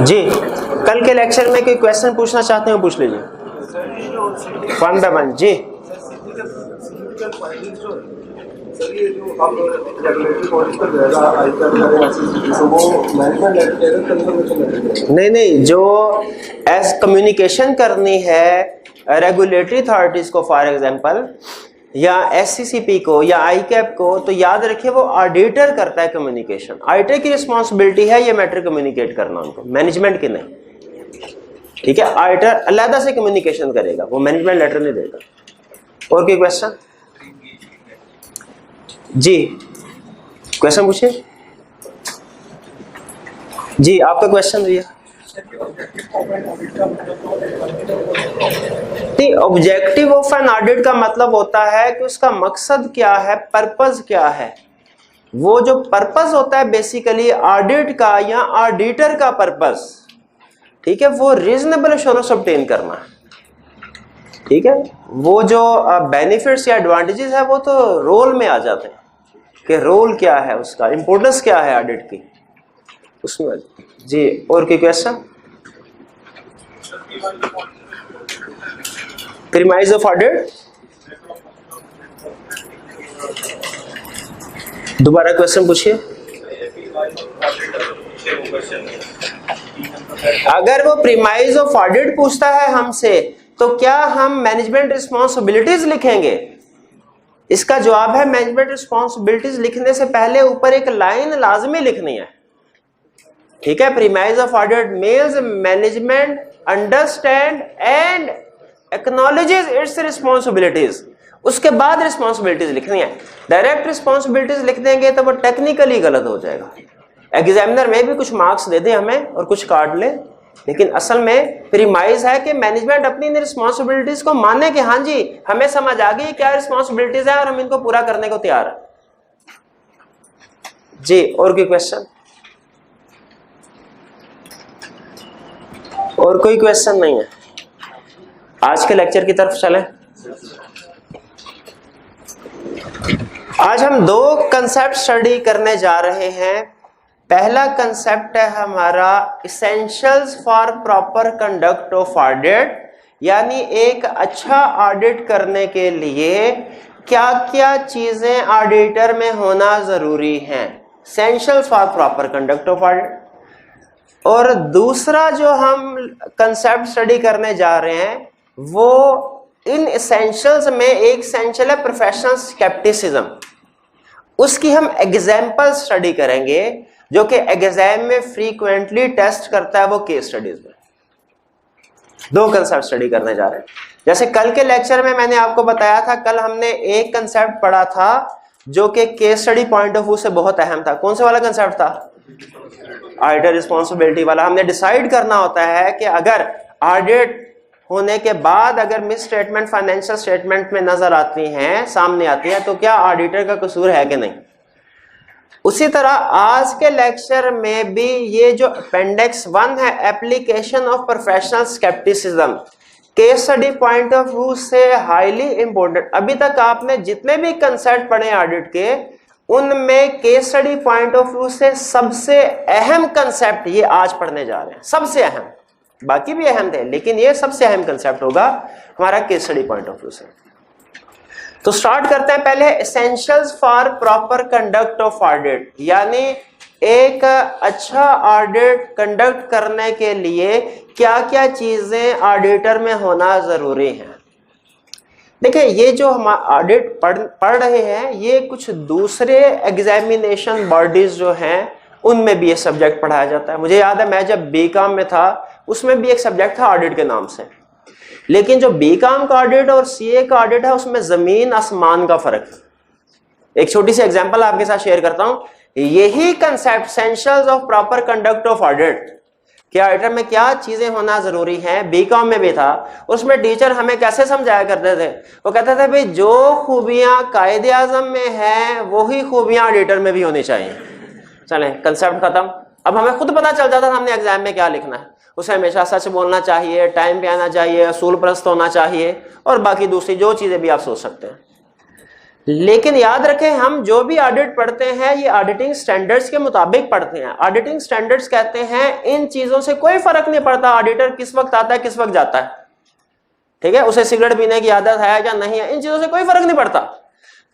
जी, कल के लेक्चर में कोई क्वेश्चन पूछना चाहते हैं पूछ लीजिए, वन बाय वन। जी नहीं, जो एज कम्युनिकेशन करनी है रेगुलेटरी अथॉरिटीज को, फॉर एग्जांपल या एससीसीपी को या आईकैप को, तो याद रखिए वो ऑडिटर करता है कम्युनिकेशन। ऑडिटर की रिस्पॉन्सिबिलिटी है ये मैटर कम्युनिकेट करना उनको, मैनेजमेंट की नहीं। ठीक है, ऑडिटर अलग से कम्युनिकेशन करेगा, वो मैनेजमेंट लेटर नहीं देगा। और कोई क्वेश्चन? जी क्वेश्चन पूछिए। जी आपका क्वेश्चन भैया। ऑब्जेक्टिव ऑफ एन ऑडिट का मतलब होता है कि उसका मकसद क्या है, पर्पस क्या है। वो जो पर्पस होता है बेसिकली ऑडिट का या ऑडिटर का पर्पस, ठीक है, वो रीजनेबल एश्योरेंस ऑब्टेन करना है। ठीक है, वो जो बेनिफिट्स या एडवांटेजेस है वो तो रोल में आ जाते हैं कि रोल क्या है उसका, इंपॉर्टेंस क्या है ऑडिट की उसमें। जी और कोई क्वेश्चन? प्रीमाइस ऑफ ऑडिट, दोबारा क्वेश्चन पूछिए। अगर वो प्रीमाइस ऑफ ऑडिट पूछता है हमसे तो क्या हम मैनेजमेंट रिस्पॉन्सिबिलिटीज लिखेंगे? इसका जवाब है मैनेजमेंट रिस्पॉन्सिबिलिटीज लिखने से पहले ऊपर एक लाइन लाजमी लिखनी है। ठीक है, premise of audit means management understand and acknowledges it's responsibilities, उसके बाद रिस्पॉन्सिबिलिटीज लिखनी है। डायरेक्ट रिस्पॉन्सिबिलिटीज लिख देंगे तो वो टेक्निकली गलत हो जाएगा। एग्जामिनर में भी कुछ मार्क्स दे दे हमें और कुछ काट ले, लेकिन असल में प्रीमाइस है कि मैनेजमेंट अपनी रिस्पॉन्सिबिलिटीज को माने कि हाँ जी हमें समझ आ गई क्या रिस्पॉन्सिबिलिटीज है और हम इनको पूरा करने को तैयार है। जी और कोई क्वेश्चन? और कोई क्वेश्चन नहीं है? आज के लेक्चर की तरफ चलें। आज हम दो कंसेप्ट स्टडी करने जा रहे हैं। पहला कंसेप्ट है हमारा essentials for proper conduct of audit, यानी एक अच्छा ऑडिट करने के लिए क्या क्या चीजें ऑडिटर में होना जरूरी हैं, essentials for proper conduct of audit. और दूसरा जो हम कंसेप्ट स्टडी करने जा रहे हैं वो इन एसेंशियल्स में एक एसेंशियल है प्रोफेशनल स्केप्टिसिज्म, उसकी हम एग्जाम्पल स्टडी करेंगे जो कि एग्जाम में फ्रीक्वेंटली टेस्ट करता है वो केस स्टडीज में। दो कंसेप्ट स्टडी करने जा रहे हैं। जैसे कल के लेक्चर में मैंने आपको बताया था, कल हमने एक कंसेप्ट पढ़ा था जो कि case study point of view से बहुत अहम था। कौन सा वाला कंसेप्ट था? ऑडिटर रिस्पॉन्सिबिलिटी वाला। हमने डिसाइड करना होता है कि अगर ऑडिट होने के बाद अगर मिस स्टेटमेंट फाइनेंशियल स्टेटमेंट में नजर आती हैं, सामने आती है, तो क्या ऑडिटर का कसूर है कि नहीं। उसी तरह आज के लेक्चर में भी ये जो अपेंडिक्स 1 है, application of professional scepticism, case study point of view से हाईली इंपॉर्टेंट। अभी तक आपने जितने भी कंसेप्ट पढ़े ऑडिट के, उनमें case study point of view से सबसे अहम कंसेप्ट ये आज पढ़ने जा रहे हैं, सबसे अहम। बाकी भी अहम थे लेकिन ये सबसे अहम कंसेप्ट होगा हमारा case study point of view से। तो स्टार्ट करते हैं पहले essentials for proper conduct of audit, यानी एक अच्छा ऑडिट कंडक्ट करने के लिए क्या क्या चीजें ऑडिटर में होना जरूरी है। देखिए ये जो हम ऑडिट पढ़ रहे हैं ये कुछ दूसरे एग्जामिनेशन बॉडीज जो हैं उनमें भी ये सब्जेक्ट पढ़ाया जाता है। मुझे याद है मैं जब बीकॉम में था उसमें भी एक सब्जेक्ट था ऑडिट के नाम से, लेकिन जो बीकॉम का ऑडिट और सीए का ऑडिट है उसमें जमीन आसमान का फर्क है। एक छोटी सी एग्जांपल आपके साथ शेयर करता हूं। यही concept essentials of proper conduct of audit, क्या ऑडिटर में क्या चीजें होना जरूरी हैं, बीकॉम में भी था। उसमें टीचर हमें कैसे समझाया करते थे, वो कहते थे भाई जो खूबियां कायदे आजम में है वही खूबियां ऑडिटर में भी होनी चाहिए। चलें कंसेप्ट खत्म। अब हमें खुद पता चल जाता था हमने एग्जाम में क्या लिखना है। उसे हमेशा सच बोलना चाहिए, टाइम पे आना चाहिए, असूल परस्त होना चाहिए और बाकी दूसरी जो चीजें भी आप सोच सकते हैं। लेकिन याद रखें, हम जो भी ऑडिट पढ़ते हैं ये ऑडिटिंग स्टैंडर्ड्स के मुताबिक पढ़ते हैं। ऑडिटिंग स्टैंडर्ड्स कहते हैं इन चीजों से कोई फर्क नहीं पड़ता ऑडिटर किस वक्त आता है किस वक्त जाता है, ठीक है, उसे सिगरेट पीने की आदत है या नहीं है, इन चीजों से कोई फर्क नहीं पड़ता।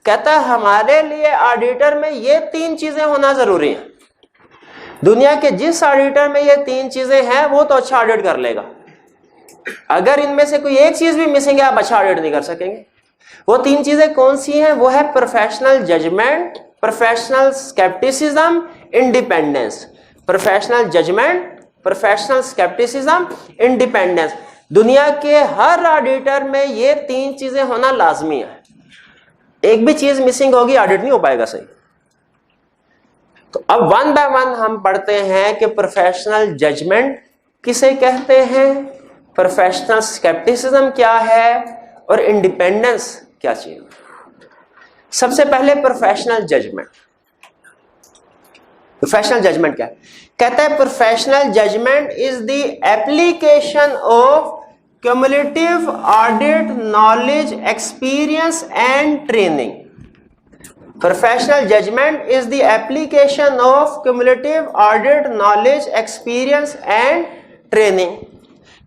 कहता है हमारे लिए ऑडिटर में ये 3 चीजें होना जरूरी है। दुनिया के जिस ऑडिटर में ये 3 चीजें हैं वो तो अच्छा ऑडिट कर लेगा। अगर इनमें से कोई एक चीज भी मिसिंग है आप अच्छा ऑडिट नहीं कर सकेंगे। वो 3 चीजें कौन सी हैं? वो है professional judgment, professional skepticism, independence. Professional judgment, professional skepticism, independence. दुनिया के हर ऑडिटर में ये 3 चीजें होना लाजमी है। एक भी चीज मिसिंग होगी ऑडिट नहीं हो पाएगा सही। तो अब वन बाय वन हम पढ़ते हैं कि प्रोफेशनल जजमेंट किसे कहते हैं, प्रोफेशनल स्केप्टिसिज्म क्या है और इंडिपेंडेंस क्या चीज। सबसे पहले प्रोफेशनल जजमेंट। प्रोफेशनल जजमेंट क्या है? कहता है professional judgment is the application of cumulative audit knowledge, experience and training. Professional judgment is the application of cumulative audit knowledge, experience and training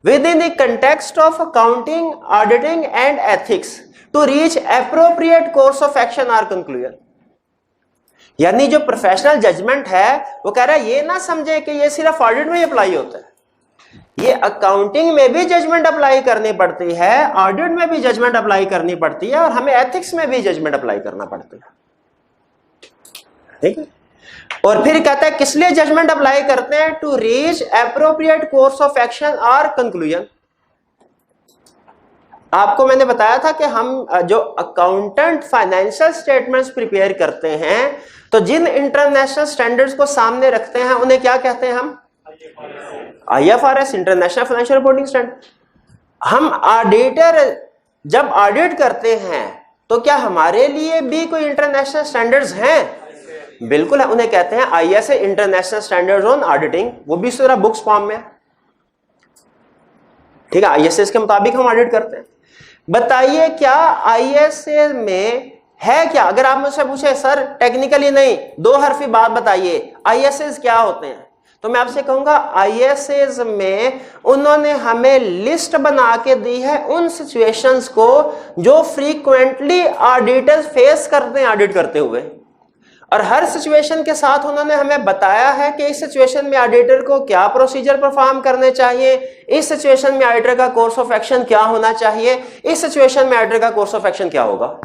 within the context of accounting, auditing and ethics to reach appropriate course of action or conclusion। यानी जो professional judgement है वो कह रहा है ये ना समझे कि ये सिर्फ ऑडिट में ही अप्लाई होता है, ये अकाउंटिंग में भी जजमेंट अप्लाई करनी पड़ती है, ऑडिट में भी जजमेंट अप्लाई करनी पड़ती है और हमें एथिक्स में भी जजमेंट अप्लाई करना पड़ता है, ठीक है। और फिर कहता है किस लिए जजमेंट अप्लाई करते हैं? To reach appropriate course of action और कंक्लूजन। आपको मैंने बताया था कि हम जो अकाउंटेंट फाइनेंशियल स्टेटमेंट्स प्रिपेयर करते हैं तो जिन इंटरनेशनल स्टैंडर्ड्स को सामने रखते हैं उन्हें क्या कहते हैं हम? IFRS, international financial reporting standard. हम ऑडिटर जब ऑडिट करते हैं तो क्या हमारे लिए भी कोई इंटरनेशनल स्टैंडर्ड्स हैं? बिल्कुल है, उन्हें कहते हैं ISA, international standards on auditing. वो भी सिर्फ बुक्स फॉर्म में, ठीक है। ISA के मुताबिक हम ऑडिट करते हैं। बताइए क्या ISA में है क्या? अगर आप मुझसे पूछे सर टेक्निकली नहीं, 2 हरफी बात बताइए ISA क्या होते हैं, तो मैं आपसे कहूंगा ISA में उन्होंने हमें लिस्ट बना के दी है उन सिचुएशंस को जो फ्रीक्वेंटली ऑडिटर्स फेस करते हैं ऑडिट करते हुए, और हर सिचुएशन के साथ उन्होंने हमें बताया है कि इस सिचुएशन में ऑडिटर को क्या प्रोसीजर परफॉर्म करने चाहिए, इस सिचुएशन में ऑडिटर का कोर्स ऑफ एक्शन क्या होना चाहिए, इस सिचुएशन में ऑडिटर का कोर्स ऑफ एक्शन क्या होगा।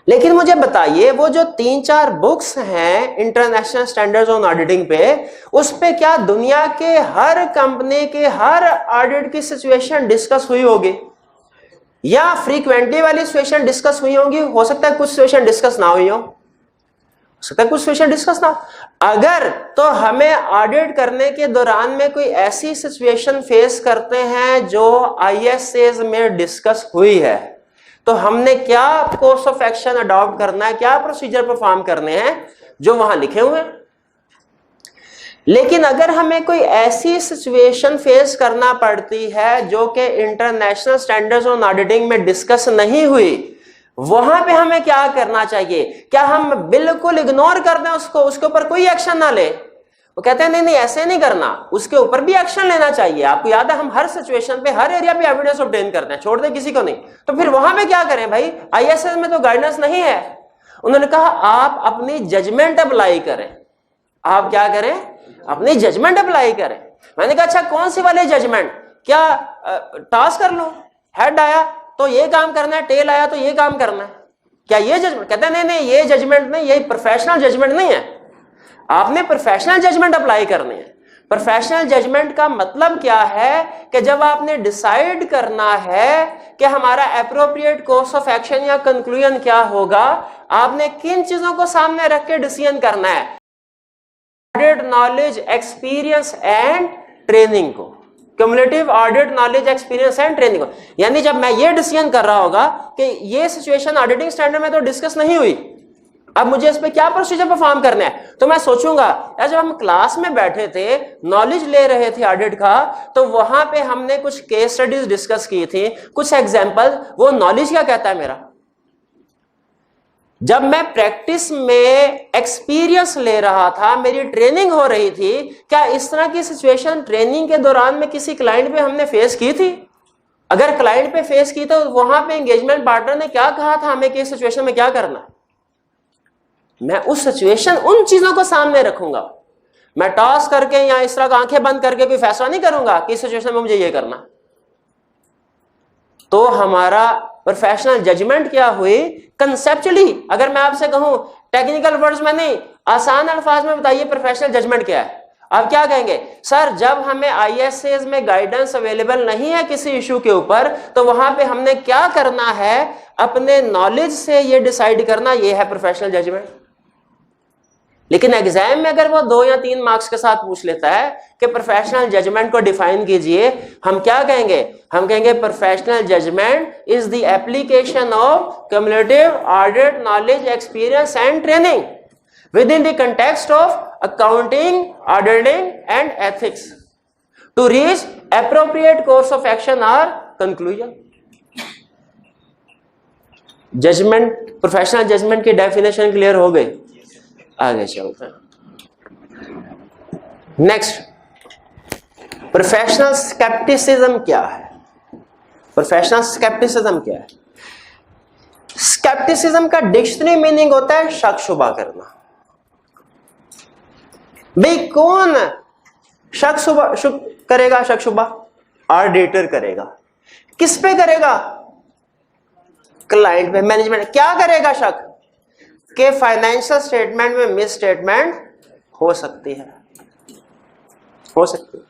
लेकिन मुझे बताइए वो जो 3-4 बुक्स हैं इंटरनेशनल स्टैंडर्ड्स ऑन ऑडिटिंग पे, उस पे क्या दुनिया के हर कंपनी के हर ऑडिट की सिचुएशन डिस्कस हुई होगी या फ्रीक्वेंटली वाली सिचुएशन डिस्कस हुई होगी? हो सकता है कुछ सिचुएशन डिस्कस ना हुई हो, सकता है कुछ सिचुएशन डिस्कस ना। अगर तो हमें ऑडिट करने के दौरान में कोई ऐसी सिचुएशन फेस करते हैं जो ISA में डिस्कस हुई है तो हमने क्या कोर्स ऑफ एक्शन अडॉप्ट करना है, क्या प्रोसीजर परफॉर्म करने हैं जो वहां लिखे हुए हैं। लेकिन अगर हमें कोई ऐसी सिचुएशन फेस करना पड़ती है जो कि इंटरनेशनल स्टैंडर्ड्स ऑन ऑडिटिंग में डिस्कस नहीं हुई, वहां पे हमें क्या करना चाहिए? क्या हम बिल्कुल इग्नोर कर दें उसको, उसके ऊपर कोई एक्शन ना ले? वो कहते हैं नहीं नहीं ऐसे नहीं करना, उसके ऊपर भी एक्शन लेना चाहिए। आपको याद है हम हर सिचुएशन पे हर एरिया पे एविडेंस ऑब्टेन करते हैं, छोड़ दे किसी को नहीं। तो फिर वहां पे क्या करें भाई? ISA में तो गाइडेंस नहीं है। उन्होंने कहा आप अपनी जजमेंट अप्लाई करें। आप क्या करें? अपनी जजमेंट अप्लाई करें। मैंने कहा अच्छा कौन सी वाली जजमेंट? क्या टास्क कर लो, हेड आया तो ये काम करना है, टेल आया तो ये काम करना है, क्या ये जजमेंट? कहते हैं नहीं नहीं ये जजमेंट नहीं, ये प्रोफेशनल जजमेंट नहीं है, आपने प्रोफेशनल जजमेंट अप्लाई करनी है। प्रोफेशनल जजमेंट का मतलब क्या है कि जब आपने डिसाइड करना है कि हमारा एप्रोप्रिएट कोर्स ऑफ एक्शन या कंक्लूजन क्या होगा, आपने किन चीजों को सामने रख के डिसीजन करना है? Audit knowledge, experience and training को, cumulative audit knowledge, experience and training को। यानी जब मैं ये डिसीजन कर रहा होगा कि ये सिचुएशन ऑडिटिंग स्टैंडर्ड में तो डिस्कस नहीं हुई, अब मुझे इस पे क्या प्रोसीजर परफॉर्म करना है, तो मैं सोचूंगा यार जब हम क्लास में बैठे थे नॉलेज ले रहे थे ऑडिट का, तो वहां पे हमने कुछ केस स्टडीज डिस्कस की थी, कुछ एग्जांपल, वो नॉलेज क्या कहता है मेरा? जब मैं प्रैक्टिस में एक्सपीरियंस ले रहा था, मेरी ट्रेनिंग हो रही थी, क्या इस तरह की सिचुएशन ट्रेनिंग के दौरान में किसी क्लाइंट पे हमने फेस की थी? अगर क्लाइंट पे फेस की तो वहां पे एंगेजमेंट पार्टनर ने क्या कहा था हमें कि इस सिचुएशन में क्या करना है? मैं उस सिचुएशन, उन चीजों को सामने रखूंगा। मैं टॉस करके या इस तरह का आंखें बंद करके कोई फैसला नहीं करूंगा कि इस सिचुएशन में मुझे ये करना। तो हमारा प्रोफेशनल जजमेंट क्या हुई? कंसेप्चुअली, अगर मैं आपसे कहूं टेक्निकल वर्ड्स में नहीं, आसान अल्फाज में बताइए प्रोफेशनल जजमेंट क्या है, आप क्या कहेंगे? सर, जब हमें आईएसएस में गाइडेंस अवेलेबल नहीं है किसी इशू के ऊपर, तो वहां पे हमने क्या करना है? अपने नॉलेज से ये डिसाइड करना, ये है प्रोफेशनल जजमेंट। लेकिन एग्जाम में अगर वो 2 या 3 मार्क्स के साथ पूछ लेता है कि प्रोफेशनल जजमेंट को डिफाइन कीजिए, हम क्या कहेंगे? हम कहेंगे professional judgment is the application of cumulative audit knowledge, experience and training within the context of accounting, auditing and ethics to reach appropriate course of action और कंक्लूजन। जजमेंट, प्रोफेशनल जजमेंट की definition clear हो गई? आगे चलते हैं। Next, professional scepticism क्या है? Professional scepticism क्या है? स्केप्टिसिज्म का डिक्शनरी मीनिंग होता है शक शुबा करना। भाई कौन शक करेगा? शक शुबा ऑडिटर करेगा। किस पे करेगा? क्लाइंट पे, मैनेजमेंट। क्या करेगा शक? कि फाइनेंशियल स्टेटमेंट में मिस स्टेटमेंट हो सकती है, हो सकती है।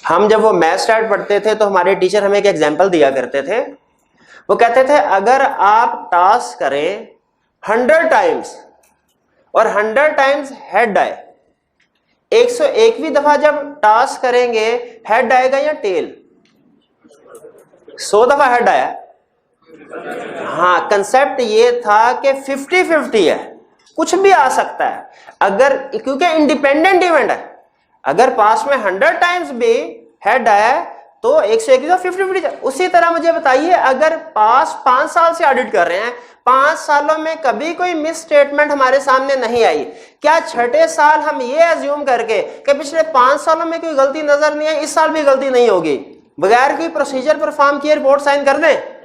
हम जब वो मैथ स्टार्ट पढ़ते थे तो हमारे टीचर हमें एक एग्जांपल दिया करते थे। वो कहते थे अगर आप टास्क करें 100 टाइम्स और 100 टाइम्स हेड आए, 101वीं दफा जब टास्क करेंगे हेड आएगा या टेल? 100 दफा हेड आया। हाँ, कंसेप्ट ये था कि 50-50 है, कुछ भी आ सकता है। अगर, क्योंकि इंडिपेंडेंट इवेंट है, अगर पास में 100 टाइम्स भी हेड आया तो 101 तो 50-50। उसी तरह मुझे बताइए, अगर पास 5 साल से ऑडिट कर रहे हैं, 5 सालों में कभी कोई मिस स्टेटमेंट हमारे सामने नहीं आई, क्या छठे साल हम ये अज्यूम करके कि पिछले 5 सालों में कोई गलती नजर नहीं आई, इस साल भी गलती नहीं होगी, बगैर कोई प्रोसीजर परफॉर्म किए रिपोर्ट साइन कर दें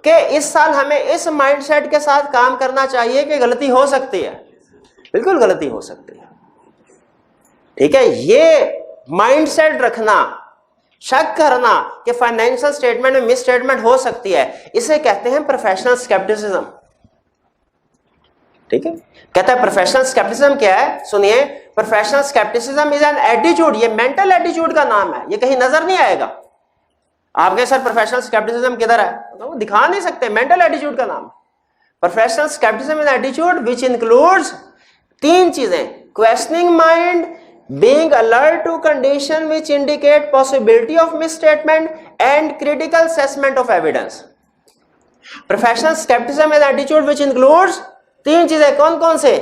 कि इस साल हमें इस माइंडसेट के साथ काम करना चाहिए कि गलती हो सकती है? बिल्कुल गलती हो सकती है। ठीक है, ये माइंडसेट रखना, शक करना कि फाइनेंशियल स्टेटमेंट में मिस स्टेटमेंट हो सकती है, इसे कहते हैं प्रोफेशनल स्केप्टिसिज्म। ठीक है, कहता है प्रोफेशनल स्केप्टिसिज्म क्या है? सुनिए, professional scepticism is an attitude, ये मेंटल एटीट्यूड का नाम है, ये कहीं नजर नहीं आएगा। आप कहें सर प्रोफेशनल स्केप्टिसिज्म किधर है? तो दिखा नहीं सकते, मेंटल एटीट्यूड का नाम। Professional scepticism is attitude which includes 3 चीजें: questioning mind, being alert to condition which indicate possibility of misstatement, and critical assessment of evidence. Professional skepticism is attitude which includes 3 चीजें। कौन कौन से?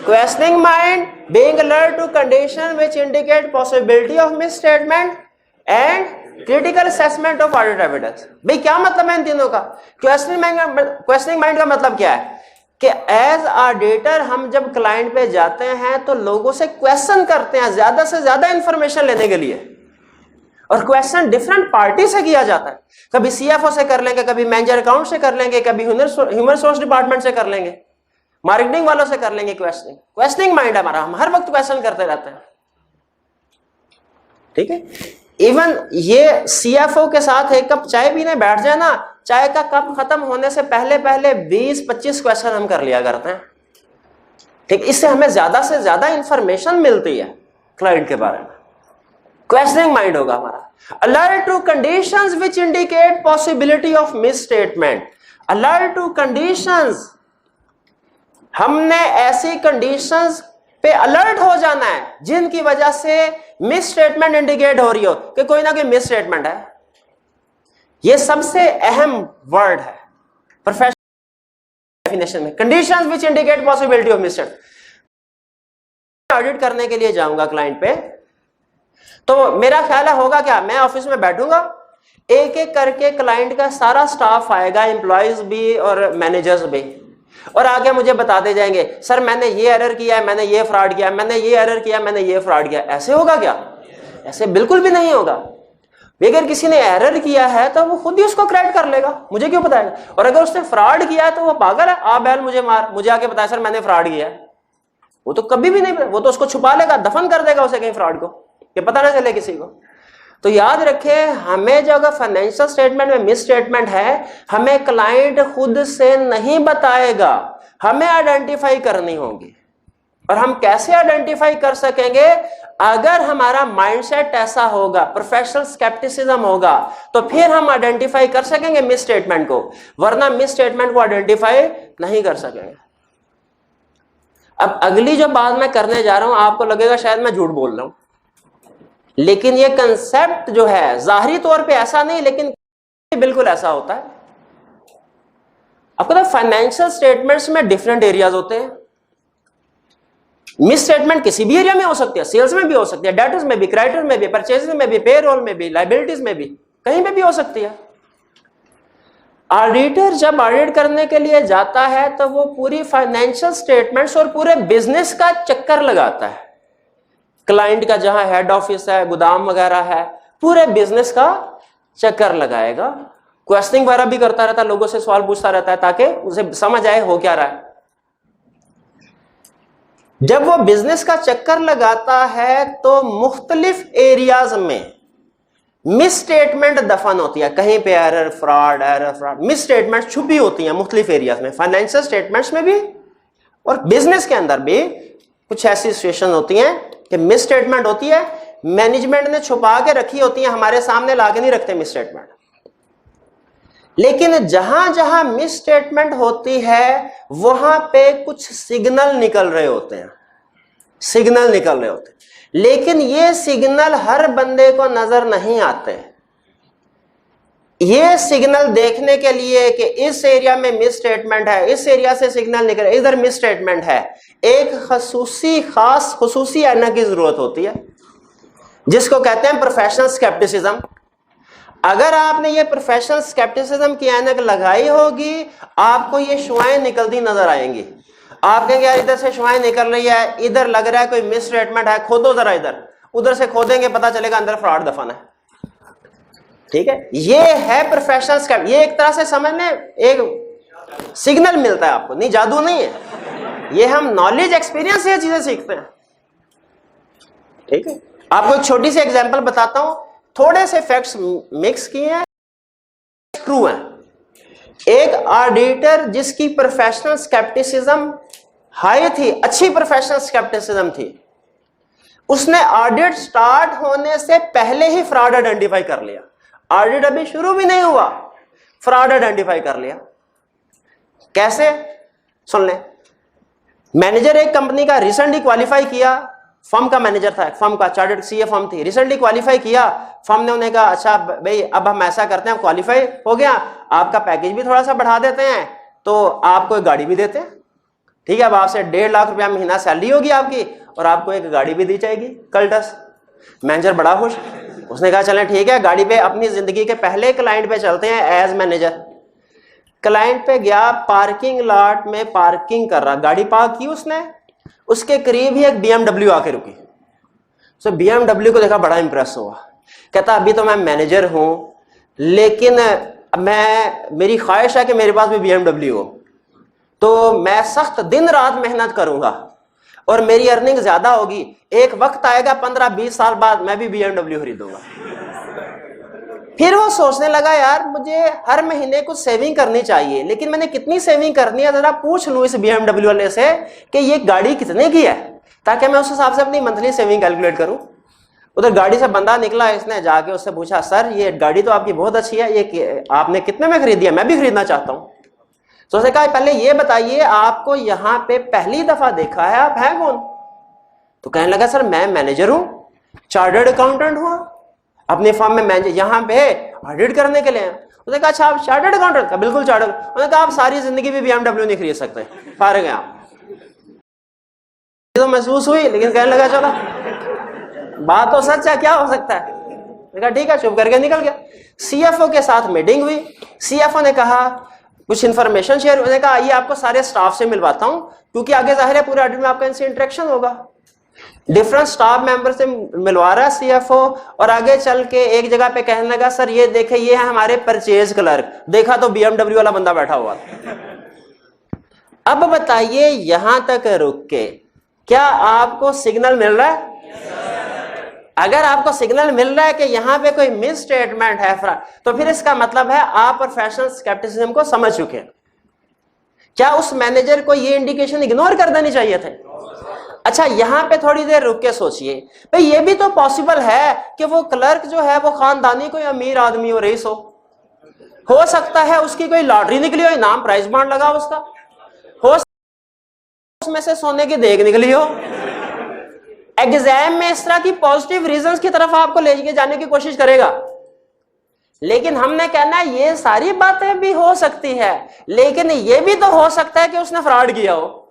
Questioning mind, being alert to condition which indicate possibility of misstatement, and critical assessment of audit evidence. भाई क्या मतलब है इन तीनों का? क्वेश्चनिंग माइंड का मतलब क्या है कि एज ऑडिटर हम जब क्लाइंट पे जाते हैं तो लोगों से क्वेश्चन करते हैं ज्यादा से ज्यादा इंफॉर्मेशन लेने के लिए, और क्वेश्चन डिफरेंट पार्टी से किया जाता है। कभी सीएफओ से कर लेंगे, कभी मैनेजर अकाउंट से कर लेंगे, कभी ह्यूमन रिसोर्स डिपार्टमेंट से कर लेंगे, मार्केटिंग वालों से कर लेंगे। क्वेश्चनिंग माइंड हमारा, हम हर वक्त क्वेश्चन करते रहते हैं। ठीक है, इवन ये सीएफओ के साथ एक कप चाय पीने बैठ जाए ना, चाय का कप खत्म होने से पहले 20-25 क्वेश्चन हम कर लिया करते हैं। ठीक, इससे हमें ज्यादा से ज्यादा इंफॉर्मेशन मिलती है क्लाइंट के बारे में। क्वेश्चनिंग माइंड होगा हमारा। Alert to conditions which indicate possibility of miss statement. Alert to conditions, हमने ऐसी कंडीशंस पे अलर्ट हो जाना है जिनकी वजह से मिस स्टेटमेंट इंडिकेट हो रही हो कि कोई ना कोई मिस स्टेटमेंट है। ये सबसे अहम वर्ड है प्रोफेशनल डेफिनेशन में, conditions which indicate possibility of miss statement. Audit करने के लिए जाऊंगा क्लाइंट पे, तो मेरा ख्याल होगा क्या, मैं ऑफिस में बैठूंगा, एक एक करके क्लाइंट का सारा स्टाफ आएगा, एम्प्लॉयज भी और मैनेजर्स भी। और आगे मुझे बताते जाएंगे सर मैंने ये एरर किया है, मैंने ये फ्रॉड किया, मैंने ये एरर किया, मैंने ये फ्रॉड किया। ऐसे होगा क्या? ऐसे बिल्कुल भी नहीं होगा। अगर किसी ने एरर किया है तो वो खुद ही उसको करेक्ट कर लेगा, मुझे क्यों बताएगा। और अगर उसने फ्रॉड किया है तो वो पागल है, आ बैल मुझे मार, मुझे आके बताया सर मैंने फ्रॉड किया है। वो तो कभी भी नहीं, वो तो उसको छुपा लेगा, दफन कर देगा उसे कहीं फ्रॉड को, कि पता ना चले किसी को। तो याद रखें, हमें जो अगर फाइनेंशियल स्टेटमेंट में मिस स्टेटमेंट है, हमें क्लाइंट खुद से नहीं बताएगा, हमें आइडेंटिफाई करनी होगी। और हम कैसे आइडेंटिफाई कर सकेंगे? अगर हमारा माइंडसेट ऐसा होगा, प्रोफेशनल स्केप्टिसिज्म होगा, तो फिर हम आइडेंटिफाई कर सकेंगे मिस स्टेटमेंट को, वरना मिस स्टेटमेंट को आइडेंटिफाई नहीं कर सकेंगे। अब अगली जो बात मैं करने जा रहा हूं, आपको लगेगा शायद मैं झूठ बोल रहा हूं, लेकिन ये कंसेप्ट जो है जाहिरी तौर पे ऐसा नहीं, लेकिन बिल्कुल ऐसा होता है। आपको पता है फाइनेंशियल स्टेटमेंट्स में डिफरेंट एरियाज होते हैं। मिस स्टेटमेंट किसी भी एरिया में हो सकती है, सेल्स में भी हो सकती है, डेटर्स में भी, क्रेडिटर्स में भी, परचेज में भी, पेरोल में भी, लायबिलिटीज में भी, कहीं पे भी हो सकती है। ऑडिटर जब ऑडिट करने के लिए जाता है तो वो पूरी फाइनेंशियल स्टेटमेंट्स और पूरे बिजनेस का चक्कर लगाता है। क्लाइंट का जहां हेड ऑफिस है, गोदाम वगैरह है, पूरे बिजनेस का चक्कर लगाएगा, क्वेश्चनिंग वगैरह भी करता रहता है, लोगों से सवाल पूछता रहता है ताकि उसे समझ आए हो क्या रहा है। जब वो बिजनेस का चक्कर लगाता है तो मुख्तलिफ एरियाज में मिस स्टेटमेंट दफन होती है, कहीं पे एरर फ्रॉड, मिस स्टेटमेंट छुपी होती हैं मुख्तलिफ एरियाज में, फाइनेंशियल स्टेटमेंट्स में भी और बिजनेस के अंदर भी। कुछ ऐसी सिचुएशन होती हैं कि मिस स्टेटमेंट होती है, मैनेजमेंट ने छुपा के रखी होती है, हमारे सामने लाके नहीं रखते मिस स्टेटमेंट। लेकिन जहां जहां मिस स्टेटमेंट होती है वहां पे कुछ सिग्नल निकल रहे होते हैं, सिग्नल निकल रहे होते हैं, लेकिन ये सिग्नल हर बंदे को नजर नहीं आते। ये सिग्नल देखने के लिए कि इस एरिया में मिस स्टेटमेंट है, इस एरिया से सिग्नल निकल, इधर मिस स्टेटमेंट है, एक खसूसी ऐनक की जरूरत होती है, जिसको कहते हैं प्रोफेशनल स्केप्टिसिज्म। अगर आपने ये प्रोफेशनल स्केप्टिसिज्म की ऐनक लगाई होगी, आपको ये शुआएं निकलती नजर आएंगी। आप कहेंगे यार इधर से शुआएं निकल रही है, इधर लग रहा है कोई मिस स्टेटमेंट है, खोदो जरा इधर, उधर से खोदेंगे पता चलेगा अंदर फ्रॉड दफन है। ठीक है, ये है प्रोफेशनल स्केप्ट। ये एक तरह से समझने एक सिग्नल मिलता है आपको, नहीं जादू नहीं है, ये हम नॉलेज एक्सपीरियंस से ये चीजें सीखते हैं। ठीक है, आपको एक छोटी सी एग्जांपल बताता हूं, थोड़े से फैक्ट्स मिक्स किए हैं, ट्रू हैं। एक ऑडिटर जिसकी प्रोफेशनल स्केप्टिसिज्म हाई थी, अच्छी प्रोफेशनल स्केप्टिसिज्म थी, उसने ऑडिट स्टार्ट होने से पहले ही फ्रॉड आइडेंटिफाई कर लिया। ऑडिट अभी शुरू भी नहीं हुआ, फ्रॉड आइडेंटिफाई कर लिया। कैसे? सुन ले। मैनेजर एक कंपनी का रिसेंटली क्वालिफाई किया, फर्म का मैनेजर था, फर्म का चार्टर्ड सीए फर्म थी, रिसेंटली क्वालिफाई किया। फर्म ने उन्हें कहा अच्छा भाई अब हम ऐसा करते हैं, क्वालिफाई हो गया, आपका पैकेज भी थोड़ा सा बढ़ा देते हैं, तो आपको एक गाड़ी भी देते हैं। ठीक है, अब आपसे 1.5 लाख रुपया महीना सैलरी होगी आपकी और आपको एक गाड़ी भी दी जाएगी कल्टस। मैनेजर बड़ा खुश, उसने कहा चलें ठीक है, गाड़ी पे अपनी जिंदगी के पहले क्लाइंट पे चलते हैं एज मैनेजर। क्लाइंट पे गया, पार्किंग लॉट में पार्किंग कर रहा, गाड़ी पार्क की उसने, उसके करीब ही एक BMW आके रुकी। सो BMW को देखा, बड़ा इंप्रेस हुआ, कहता अभी तो मैं मैनेजर हूं, लेकिन मेरी ख्वाहिश है कि मेरे पास भी BMW हो, तो मैं सख्त दिन रात मेहनत करूंगा और मेरी अर्निंग ज्यादा होगी, एक वक्त आएगा 15-20 साल बाद मैं भी BMW खरीदूंगा। फिर वो सोचने लगा यार मुझे हर महीने कुछ सेविंग करनी चाहिए, लेकिन मैंने कितनी सेविंग करनी है, जरा पूछ लूं इस BMW वाले से कि ये गाड़ी कितने की है, ताकि मैं उस हिसाब से अपनी मंथली सेविंग कैलकुलेट करूं। उधर गाड़ी से बंदा निकला, इसने जाके उससे पूछा सर ये गाड़ी तो आपकी बहुत अच्छी है, ये आपने कितने में खरीदी है, मैं भी खरीदना चाहता हूं। तो उसने कहा पहले ये बताइए आपको यहाँ पे पहली दफा देखा है, आप हैं कौन? तो कहने लगा सर मैं मैनेजर हूं, चार्टर्ड अकाउंटेंट हूं, अपनी फर्म में मैनेजर, यहाँ पे ऑडिट करने के लिए। उसने कहा अच्छा आप चार्टर्ड अकाउंटेंट? का बिल्कुल चार्टर्ड। उसने कहा आप सारी जिंदगी भी BMW नहीं खरीद सकते, फारग हैं आप। तो महसूस हुई, लेकिन कहने लगा चलो बात तो सच है, क्या हो सकता है। कहा ठीक है, चुप करके निकल गया। CFO के साथ मीटिंग हुई, CFO ने कहा कुछ इन्फॉर्मेशन शेयर होने का, आइए आपको सारे स्टाफ से मिलवाता हूं, क्योंकि आगे जाहिर है पूरे ऑडिट में आपका इनसे इंटरेक्शन होगा। डिफरेंट स्टाफ मेंबर से मिलवा रहा है सीएफओ, और आगे चल के एक जगह पे कहने लगा सर ये देखे ये है हमारे परचेज क्लर्क, देखा तो बीएमडब्ल्यू वाला बंदा बैठा हुआ था। अब बताइए यहां तक रुक के क्या आपको सिग्नल मिल रहा है? अगर आपको सिग्नल मिल रहा है कि यहां पे कोई मिस स्टेटमेंट है तो फिर इसका मतलब है आप प्रोफेशनल स्केप्टिसिज्म को समझ चुके हैं। क्या उस मैनेजर को ये इंडिकेशन इग्नोर कर देनी चाहिए थे? अच्छा यहां पे थोड़ी देर रुक के सोचिए, भाई ये भी तो पॉसिबल है कि वो क्लर्क जो है वो खानदानी कोई अमीर आदमी हो, रईस हो सकता है उसकी कोई लॉटरी निकली हो, इनाम प्राइज बॉन्ड लगा उसका, हो उसमें से सोने की देग निकली हो। एग्जाम में इस तरह की पॉजिटिव रीजंस की तरफ आपको ले जाने की कोशिश करेगा, लेकिन हमने कहना है ये सारी बातें भी हो सकती है, लेकिन ये भी तो हो सकता है कि उसने फ्रॉड किया हो,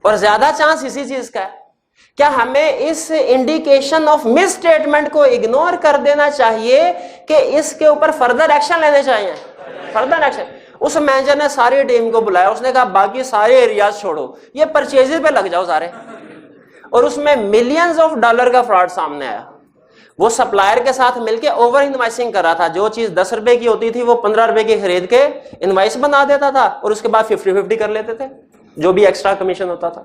और ज्यादा चांस इसी चीज का है। क्या हमें इस इंडिकेशन ऑफ मिस स्टेटमेंट को इग्नोर कर देना चाहिए कि इसके ऊपर फर्दर एक्शन लेने चाहिए? Further action. उस मैनेजर ने सारी टीम को बुलाया, उसने कहा बाकी सारे एरियाज छोड़ो, ये परचेजेस पे लग जाओ सारे, और उसमें मिलियंस ऑफ डॉलर का फ्रॉड सामने आया। वो सप्लायर के साथ मिलके ओवर इनवाइसिंग कर रहा था, जो चीज 10 रुपए की होती थी वो 15 रुपए की खरीद के इनवाइस बना देता था, और उसके बाद 50-50 कर लेते थे जो भी एक्स्ट्रा कमीशन होता था।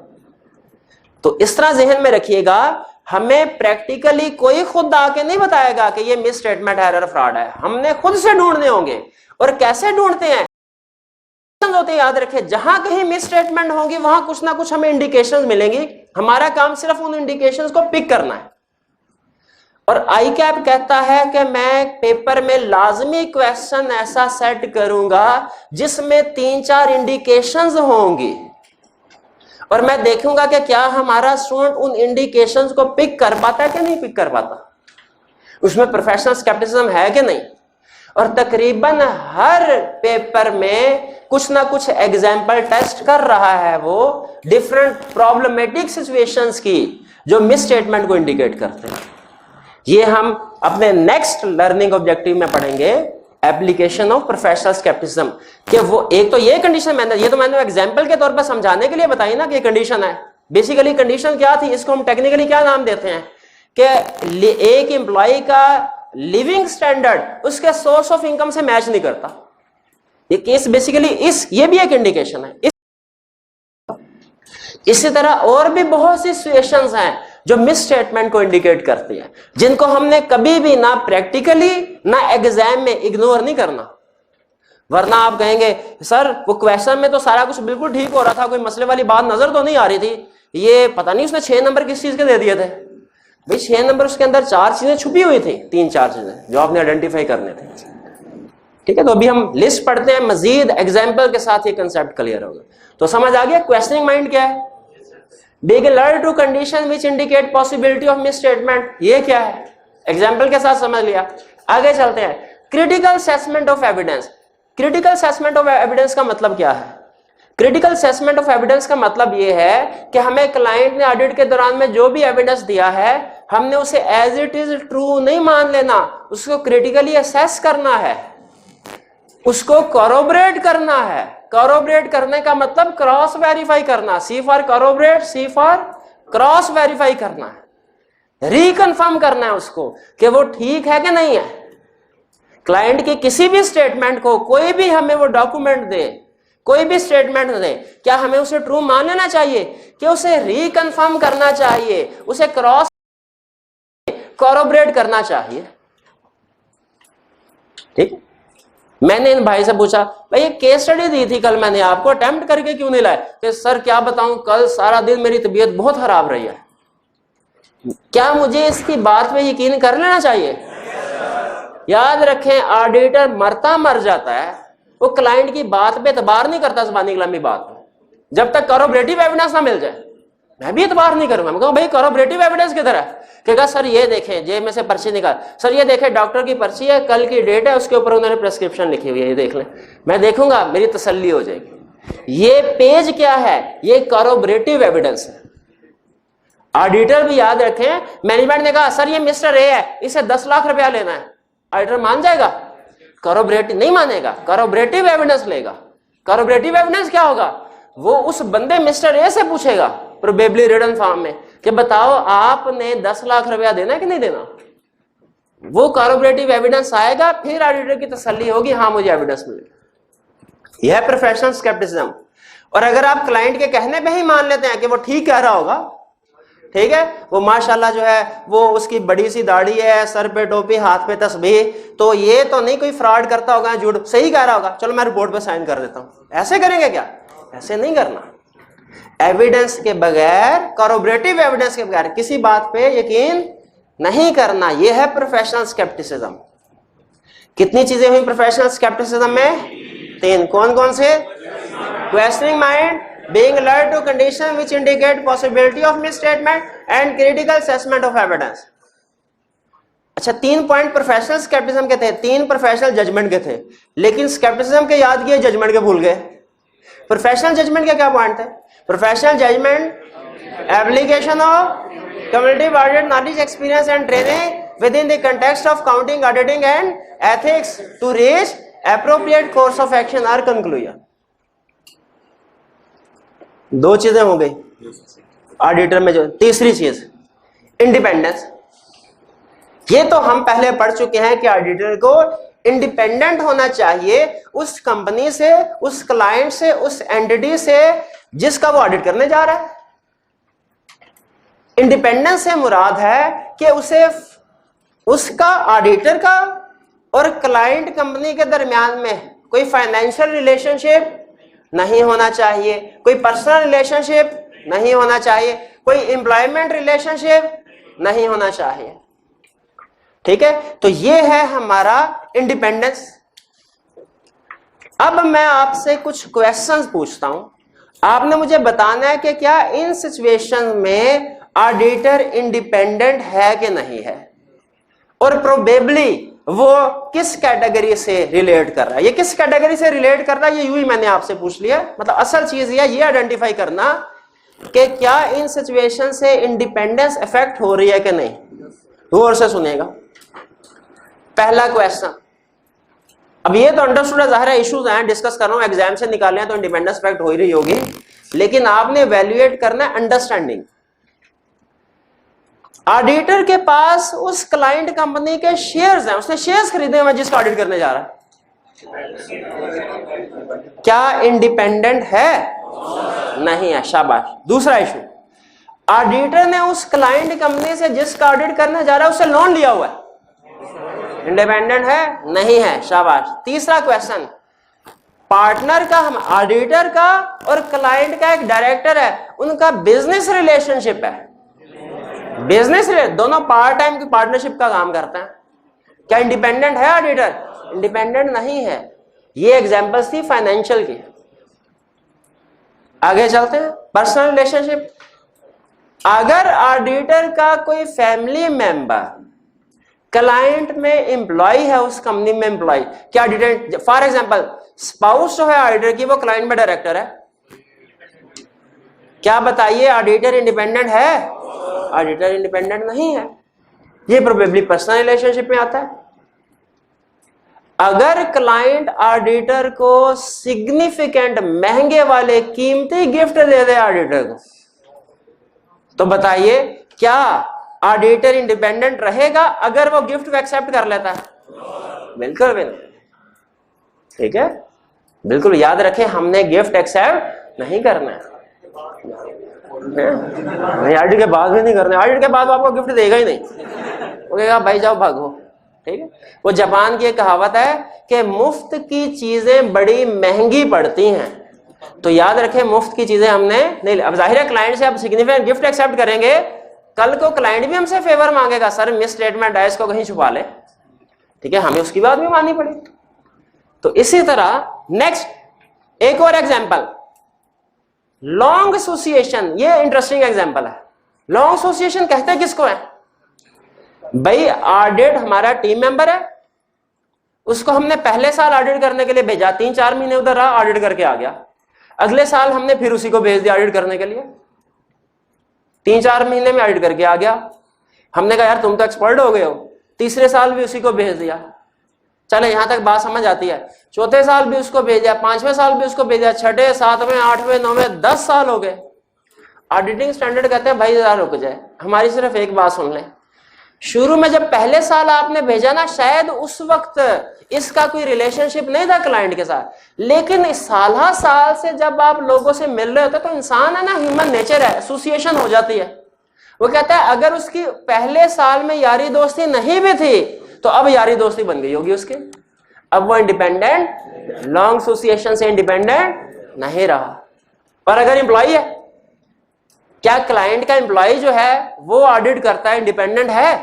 तो इस तरह जहन में रखिएगा, हमें प्रैक्टिकली कोई खुद आके नहीं बताएगा कि ये मिस स्टेटमेंट एरर फ्रॉड है, हमने खुद से ढूंढने होंगे। और कैसे ढूंढते हैं होते हैं, याद रखें, जहां कहीं मिस स्टेटमेंट होंगी वहां कुछ ना कुछ हमें इंडिकेशंस मिलेंगी, हमारा काम सिर्फ उन इंडिकेशंस को पिक करना है। और आई कैप कहता है कि मैं पेपर में लाजमी क्वेश्चन ऐसा सेट करूंगा जिसमें 3-4 इंडिकेशंस होंगी, और मैं देखूंगा कि क्या हमारा स्टूडेंट उन इंडिकेशंस को पिक कर पाता है कि नहीं पिक कर पाता, उसमें प्रोफेशनल स्केप्टिसिज्म है कि नहीं। और तकरीबन हर पेपर में कुछ ना कुछ एग्जाम्पल टेस्ट कर रहा है वो डिफरेंट प्रॉब्लमेटिक सिचुएशंस की जो मिस स्टेटमेंट को इंडिकेट करते हैं। ये हम अपने नेक्स्ट लर्निंग ऑब्जेक्टिव में पढ़ेंगे, एप्लीकेशन ऑफ प्रोफेशनल स्केप्टिसिज्म, कि वो एक तो ये कंडीशन मैंने एग्जाम्पल के तौर पर समझाने के लिए बताई ना कि कंडीशन है। बेसिकली कंडीशन क्या थी, इसको हम टेक्निकली क्या नाम देते हैं कि एक एम्प्लॉय का लिविंग स्टैंडर्ड उसके सोर्स ऑफ इनकम से मैच नहीं करता। ये केस बेसिकली ये भी एक इंडिकेशन है। इसी तरह और भी बहुत सी सिचुएशंस हैं जो मिस स्टेटमेंट को इंडिकेट करती है, जिनको हमने कभी भी ना प्रैक्टिकली ना एग्जाम में इग्नोर नहीं करना। वरना आप कहेंगे सर वो क्वेश्चन में तो सारा कुछ बिल्कुल ठीक हो रहा था, कोई मसले वाली बात नजर तो नहीं आ रही थी, ये पता नहीं उसने 6 नंबर किस चीज के दे दिए थे। भाई 6 नंबर उसके अंदर 4 चीजें छुपी हुई थी, 3-4 चीजें जो आपने आइडेंटिफाई करने थे। ठीक है, तो अभी हम लिस्ट पढ़ते हैं, मजीद एग्जाम्पल के साथ ये कंसेप्ट क्लियर होगा। तो समझ आ गया क्वेश्चनिंग माइंड क्या है? Beginner to condition which indicate possibility of misstatement, ये क्या है? एग्जाम्पल के साथ समझ लिया। आगे चलते हैं, critical assessment of evidence. Critical assessment of evidence का मतलब क्या है? क्रिटिकल असेसमेंट ऑफ एविडेंस का मतलब यह है कि हमें क्लाइंट ने ऑडिट के दौरान में जो भी एविडेंस दिया है हमने उसे एज इट इज ट्रू नहीं मान लेना, उसको क्रिटिकली असेस करना है, उसको कॉरोबरेट करना है। कॉरोबरेट करने का मतलब क्रॉस वेरीफाई करना, see for corroborate, see for cross verify करना है, रिकन्फर्म करना है उसको कि वो ठीक है कि नहीं है। क्लाइंट की किसी भी स्टेटमेंट को कोई भी हमें वो डॉक्यूमेंट दे, कोई भी स्टेटमेंट दे, क्या हमें उसे ट्रू मान लेना चाहिए कि उसे रिकन्फर्म करना चाहिए, उसे क्रॉस कॉरोबरेट करना चाहिए? ठीक। मैंने इन भाई से पूछा, भाई ये केस स्टडी दी थी कल मैंने आपको, अटेम्प्ट करके क्यों नहीं लाए? कि सर क्या बताऊं, कल सारा दिन मेरी तबीयत बहुत खराब रही है। क्या मुझे इसकी बात पे यकीन कर लेना चाहिए? याद रखें, ऑडिटर मरता मर जाता है, वो क्लाइंट की बात पे एतबार नहीं करता, ज़बानी कलामी बात पे, जब तक कॉरोबरेटिव एविडेंस ना मिल जाए। मैं भी एतबार नहीं करूंगा। मैं कहूँ भाई कॉरोबरेटिव एविडेंस किधर है? कहेगा सर ये देखें, जेब में से पर्ची निकाल, सर ये देखें डॉक्टर की पर्ची है, कल की डेट है, उसके ऊपर उन्होंने प्रेस्क्रिप्शन लिखी हुई है, ये देख लें। मैं देखूंगा, मेरी तसल्ली हो जाएगी। ये पेज क्या है? ये कॉरोबरेटिव एविडेंस है। ऑडिटर भी याद रखें, मैनेजमेंट ने कहा सर ये मिस्टर ए है, इसे 10 लाख रुपया लेना है, ऑडिटर मान जाएगा? कॉरोबरेटिव नहीं मानेगा, कॉरोबरेटिव एविडेंस लेगा। कॉरोबरेटिव एविडेंस क्या होगा? वो उस बंदे मिस्टर ए से पूछेगा प्रोबेबली रिटन फॉर्म में कि बताओ आपने 10 लाख रुपया देना है कि नहीं देना। वो कॉरोबरेटिव एविडेंस आएगा, फिर ऑडिटर की तसल्ली होगी, हाँ मुझे एविडेंस मिले। यह प्रोफेशनल स्केप्टिसिज्म। और अगर आप क्लाइंट के कहने पे ही मान लेते हैं कि वो ठीक कह रहा होगा, ठीक है, वो माशाल्लाह जो है वो उसकी बड़ी सी दाढ़ी है, सर पे टोपी, हाथ पे तस्बीह, तो ये तो नहीं कोई फ्रॉड करता होगा, झूठ, सही कह रहा होगा, चलो मैं रिपोर्ट पे साइन कर देता हूं। ऐसे करेंगे क्या? ऐसे नहीं करना। एविडेंस के बगैर, कॉरोबरेटिव एविडेंस के बगैर किसी बात पे यकीन नहीं करना। यह है प्रोफेशनल स्केप्टिसिज्म। कितनी चीजें हुई प्रोफेशनल स्केप्टिसिज्म में? 3। कौन कौन से? Questioning mind, being alert to conditions which indicate possibility of misstatement and critical assessment of evidence। अच्छा, 3 पॉइंट प्रोफेशनल स्केप्टिसिज्म के थे, 3 प्रोफेशनल जजमेंट के थे, लेकिन स्केप्टिसिज्म के याद किए, जजमेंट के भूल गए। प्रोफेशनल जजमेंट के क्या पॉइंट थे? Professional judgment, application of cumulative audit knowledge, experience and training within the context of accounting, auditing and ethics to reach appropriate course of action or conclusion। 2 चीजें हो गई ऑडिटर में। जो तीसरी चीज इंडिपेंडेंस, ये तो हम पहले पढ़ चुके हैं कि ऑडिटर को इंडिपेंडेंट होना चाहिए उस कंपनी से, उस क्लाइंट से, उस एंटिटी से जिसका वो ऑडिट करने जा रहा है। इंडिपेंडेंस से मुराद है कि उसे, उसका, ऑडिटर का और क्लाइंट कंपनी के दरमियान में कोई फाइनेंशियल रिलेशनशिप नहीं होना चाहिए, कोई पर्सनल रिलेशनशिप नहीं होना चाहिए, कोई एम्प्लॉयमेंट रिलेशनशिप नहीं होना चाहिए। ठीक है, तो ये है हमारा इंडिपेंडेंस। अब मैं आपसे कुछ क्वेश्चंस पूछता हूं, आपने मुझे बताना है कि क्या इन सिचुएशन में ऑडिटर इंडिपेंडेंट है कि नहीं है, और प्रोबेबली वो किस कैटेगरी से रिलेट कर रहा है। ये किस कैटेगरी से रिलेट कर रहा है, ये यूं ही मैंने आपसे पूछ लिया। मतलब असल चीज ये आइडेंटिफाई करना कि क्या इन सिचुएशन से इंडिपेंडेंस इफेक्ट हो रही है कि नहीं। गौर से सुनेगा। पहला क्वेश्चन, अब ये तो अंडरस्टूड है, जाहिर है इश्यूज हैं, डिस्कस कर रहा हूं, एग्जाम से निकाले हैं तो इंडिपेंडेंस इफेक्ट हो ही रही होगी, लेकिन आपने इवैल्यूएट करना है अंडरस्टैंडिंग। ऑडिटर के पास उस क्लाइंट कंपनी के शेयर्स हैं, उसने शेयर्स खरीदे हुए जिसका ऑडिट करने जा रहा है, क्या इंडिपेंडेंट है? नहीं है, शाबाश। दूसरा इशू, ऑडिटर ने उस क्लाइंट कंपनी से जिसका ऑडिट करने जा रहा है उससे लोन लिया हुआ है, इंडिपेंडेंट है? नहीं है, शाबाश। तीसरा क्वेश्चन, पार्टनर का, हम ऑडिटर का और क्लाइंट का एक डायरेक्टर है, उनका बिजनेस रिलेशनशिप है, बिजनेस दोनों पार्ट टाइम की पार्टनरशिप का काम करते हैं, क्या इंडिपेंडेंट है ऑडिटर? इंडिपेंडेंट नहीं है। ये एग्जांपल्स थी फाइनेंशियल की। आगे चलते हैं, पर्सनल रिलेशनशिप। अगर ऑडिटर का कोई फैमिली मेंबर क्लाइंट में एम्प्लॉय है, उस कंपनी में एम्प्लॉय, क्या ऑडिटर, फॉर एग्जांपल स्पाउस जो है ऑडिटर की वो क्लाइंट में डायरेक्टर है, क्या बताइए ऑडिटर इंडिपेंडेंट है? ऑडिटर इंडिपेंडेंट नहीं है। ये प्रोबेबली पर्सनल रिलेशनशिप में आता है। अगर क्लाइंट ऑडिटर को सिग्निफिकेंट, महंगे वाले कीमती गिफ्ट दे दे ऑडिटर को, तो बताइए क्या ऑडिटर इंडिपेंडेंट रहेगा अगर वो गिफ्ट को एक्सेप्ट कर लेता है? बिल्कुल बिल्कुल, ठीक है, बिल्कुल याद रखें, हमने गिफ्ट एक्सेप्ट नहीं करना है, ऑडिट के बाद भी नहीं करना। ऑडिट के बाद आपको गिफ्ट देगा ही नहीं, वो कहेगा भाई जाओ भागो। ठीक है, वो जापान की एक कहावत है कि मुफ्त की चीजें बड़ी महंगी पड़ती हैं, तो याद रखें मुफ्त की चीजें हमने नहीं। अब जाहिर है क्लाइंट से आप सिग्निफिकेंट गिफ्ट एक्सेप्ट करेंगे, कल को क्लाइंट भी हमसे फेवर मांगेगा, सर मिस स्टेटमेंट है, इसको कहीं छुपा ले, ठीक है, हमें उसकी बात भी माननी पड़ेगी। तो इसी तरह नेक्स्ट एक और एग्जांपल, लॉन्ग एसोसिएशन। ये इंटरेस्टिंग एग्जांपल है। लॉन्ग एसोसिएशन कहते हैं किसको है? भाई ऑडिट हमारा टीम मेंबर है, उसको हमने पहले साल ऑडिट करने के लिए भेजा, 3-4 महीने उधर रहा, ऑडिट करके आ गया। अगले साल हमने फिर उसी को भेज दिया ऑडिट करने के लिए, 3-4 महीने में ऑडिट करके आ गया। हमने कहा यार तुम तो एक्सपर्ट हो गए हो, तीसरे साल भी उसी को भेज दिया। चले यहां तक बात समझ आती है। चौथे साल भी उसको भेजा, पांचवें साल भी उसको भेजा, छठे, सातवें, आठवें, नौवें, 10 साल हो गए। ऑडिटिंग स्टैंडर्ड कहते हैं भाई जरा रुक जाए, हमारी सिर्फ एक बात सुन लें। शुरू में जब पहले साल आपने भेजा ना, शायद उस वक्त इसका कोई रिलेशनशिप नहीं था क्लाइंट के साथ, लेकिन साल साल से जब आप लोगों से मिल रहे होते तो इंसान है ना, ह्यूमन नेचर है, एसोसिएशन हो जाती है। वो कहता है अगर उसकी पहले साल में यारी दोस्ती नहीं भी थी तो अब यारी दोस्ती बन गई होगी उसकी, अब वो इंडिपेंडेंट, लॉन्ग एसोसिएशन से इंडिपेंडेंट नहीं रहा। पर अगर एम्प्लॉय है, क्या क्लाइंट का एम्प्लॉय जो है वो ऑडिट करता है, इंडिपेंडेंट है?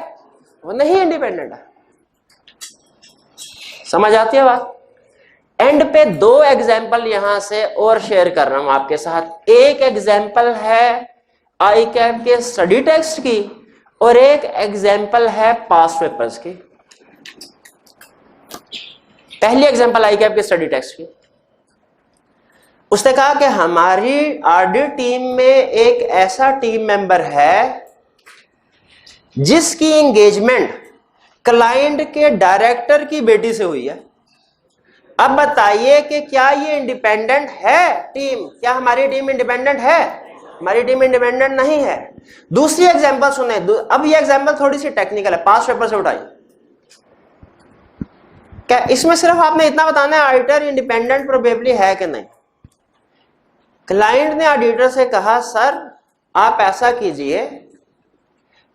वो नहीं इंडिपेंडेंट है। समझ आती है बात? एंड पे 2 एग्जाम्पल यहां से और शेयर कर रहा हूं आपके साथ। एक एग्जाम्पल है आईकैप के स्टडी टेक्स्ट की और एक एग्जाम्पल है पास्ट पेपर्स की। पहली एग्जाम्पल आईकैप के स्टडी टेक्स्ट की। उसने कहा कि हमारी ऑडिट टीम में एक ऐसा टीम मेंबर है जिसकी एंगेजमेंट क्लाइंट के डायरेक्टर की बेटी से हुई है। अब बताइए कि क्या ये इंडिपेंडेंट है टीम? क्या हमारी टीम इंडिपेंडेंट है? हमारी टीम इंडिपेंडेंट नहीं है। दूसरी एग्जांपल सुने। अब ये एग्जांपल थोड़ी सी टेक्निकल है, पास्ट पेपर से उठाई। क्या इसमें सिर्फ आपने इतना बताना है ऑडिटर इंडिपेंडेंट प्रोबेबली है कि नहीं। क्लाइंट ने ऑडिटर से कहा सर आप ऐसा कीजिए,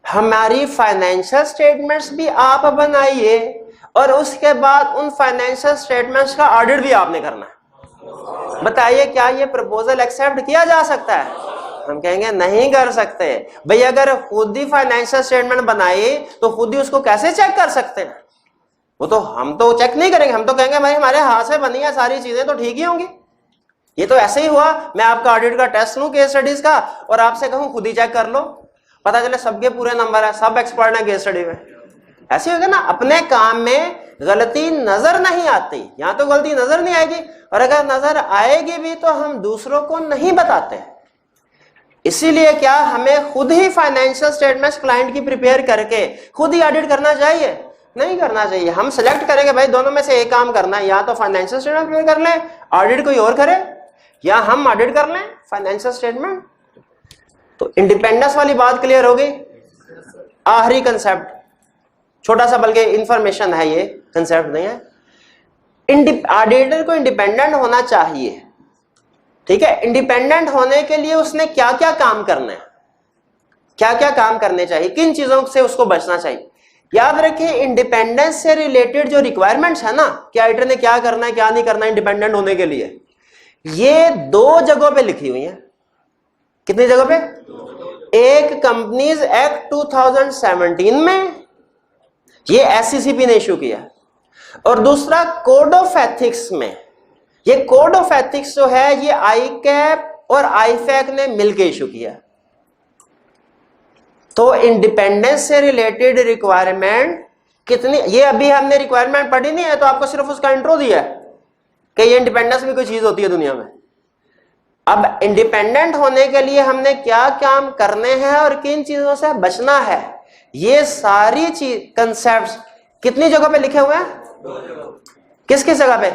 हमारी फाइनेंशियल स्टेटमेंट्स भी आप बनाइए और उसके बाद उन फाइनेंशियल स्टेटमेंट्स का ऑडिट भी आपने करना है। बताइए क्या ये प्रपोजल एक्सेप्ट किया जा सकता है? हम कहेंगे नहीं कर सकते भाई। अगर खुद ही फाइनेंशियल स्टेटमेंट बनाए तो खुद ही उसको कैसे चेक कर सकते हैं? वो तो हम तो चेक नहीं करेंगे, हम तो कहेंगे भाई हमारे हाथ से बनी है सारी चीजें तो ठीक ही होंगी। ये तो ऐसे ही हुआ, मैं आपका ऑडिट का टेस्ट लूं केस स्टडीज का और आपसे कहूं खुद ही चेक कर लो, पता चले सबके पूरे नंबर है, सब एक्सपर्ट है केस स्टडी में। ऐसे होगा ना, अपने काम में गलती नजर नहीं आती, यहां तो गलती नजर नहीं आएगी, और अगर नजर आएगी भी तो हम दूसरों को नहीं बताते। इसीलिए क्या हमें खुद ही फाइनेंशियल स्टेटमेंट्स क्लाइंट की प्रिपेयर करके खुद ही ऑडिट करना चाहिए? नहीं करना चाहिए। हम सेलेक्ट करेंगे भाई दोनों में से एक काम करना है, या तो फाइनेंशियल स्टेटमेंट प्रिपेयर कर लें, ऑडिट कोई और करे, या हम ऑडिट कर लें फाइनेंशियल स्टेटमेंट। तो इंडिपेंडेंस वाली बात क्लियर हो गई। आखिरी कंसेप्ट, छोटा सा बल्कि इंफॉर्मेशन है, ये कंसेप्ट नहीं है। ऑडिटर को इंडिपेंडेंट होना चाहिए, ठीक है। इंडिपेंडेंट होने के लिए उसने क्या क्या काम करना है, क्या क्या काम करने चाहिए, किन चीजों से उसको बचना चाहिए। याद रखिए इंडिपेंडेंस से रिलेटेड जो रिक्वायरमेंट्स है ना, कि ऑडिटर ने क्या करना है क्या नहीं करना इंडिपेंडेंट होने के लिए, ये 2 जगहों पे लिखी हुई है। कितनी जगह पे? एक कंपनीज एक्ट 2017 में, ये एससीसीपी ने इशू किया, और दूसरा कोड ऑफ एथिक्स में। ये कोड ऑफ एथिक्स जो है ये आईकैप और आईफैक ने मिलकर इशू किया। तो इंडिपेंडेंस से रिलेटेड रिक्वायरमेंट कितनी, ये अभी हमने रिक्वायरमेंट पढ़ी नहीं है, तो आपको सिर्फ उसका इंट्रो दिया है कि ये इंडिपेंडेंस भी कोई चीज होती है दुनिया में। अब इंडिपेंडेंट होने के लिए हमने क्या काम करने हैं और किन चीजों से बचना है, ये सारी चीज कंसेप्ट्स कितनी जगह पे लिखे हुए हैं? किस किस जगह पे?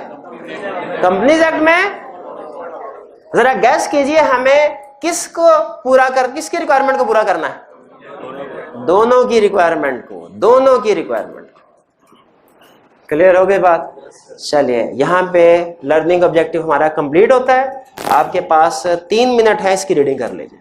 कंपनीज एक्ट में। जरा गैस कीजिए हमें किसको पूरा कर, किसकी रिक्वायरमेंट को पूरा करना है? दोनों की रिक्वायरमेंट को, दोनों की रिक्वायरमेंट को। क्लियर हो गई बात? चलिए यहां पे लर्निंग ऑब्जेक्टिव हमारा कंप्लीट होता है। आपके पास 3 मिनट है, इसकी रीडिंग कर लीजिए।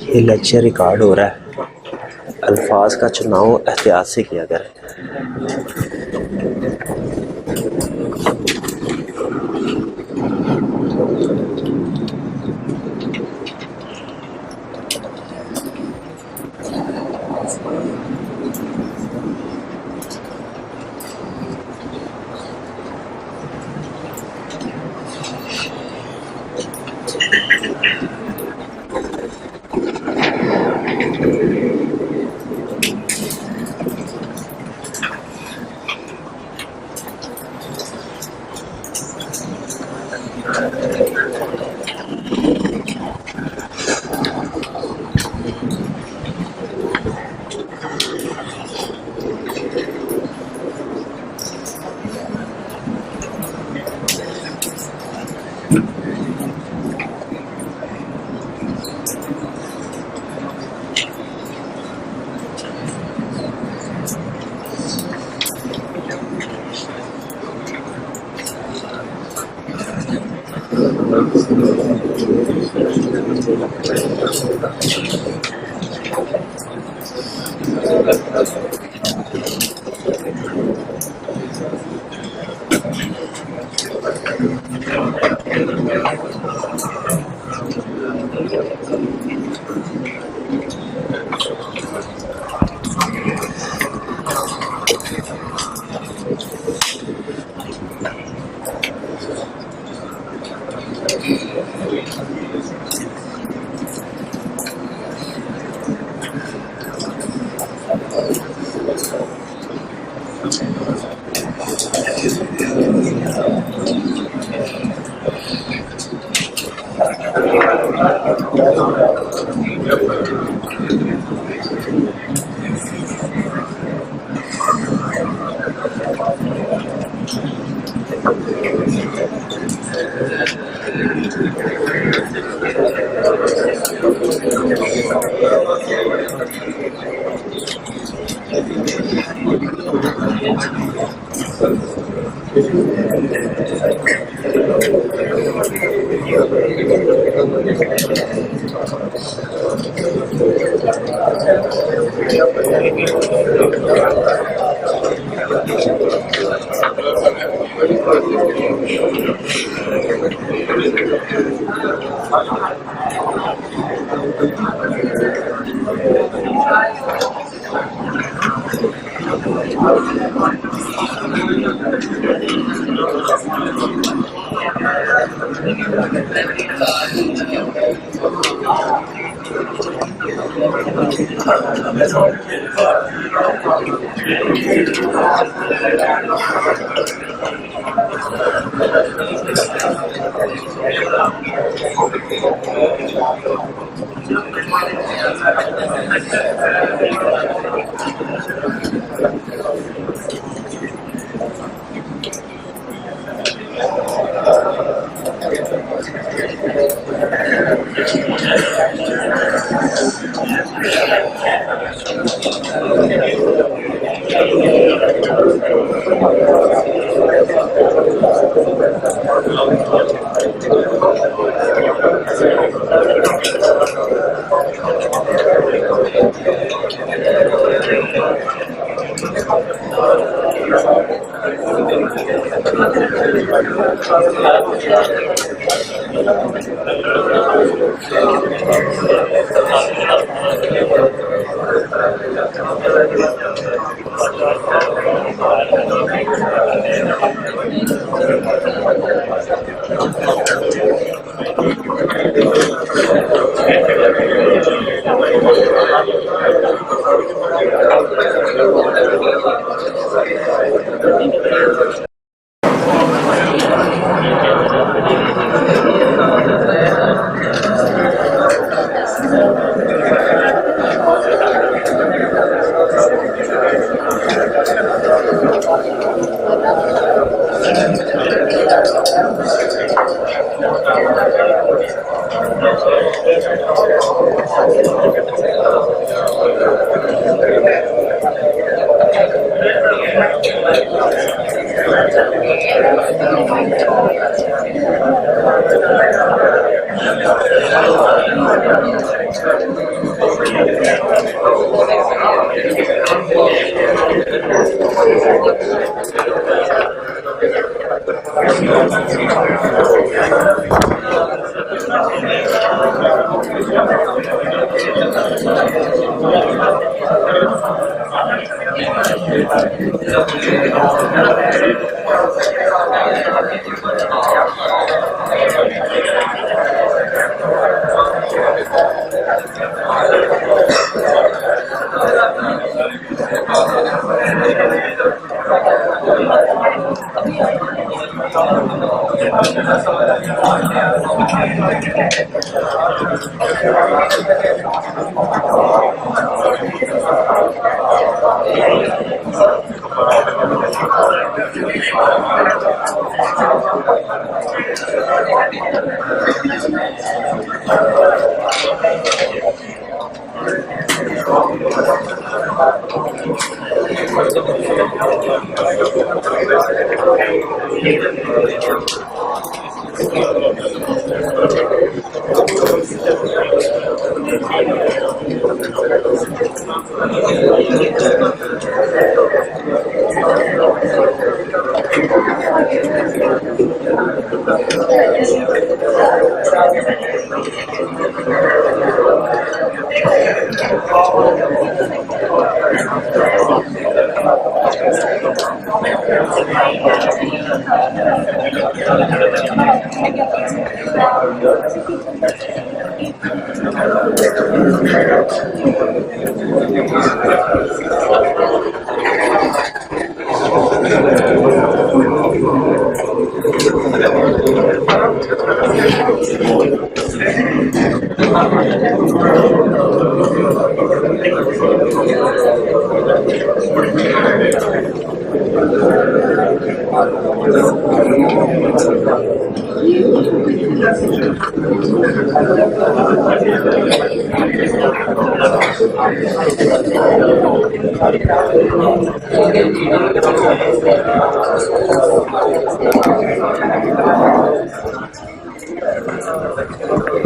ये लेक्चर रिकॉर्ड हो रहा है, अल्फाज का चुनाव एहतियात से किया करें।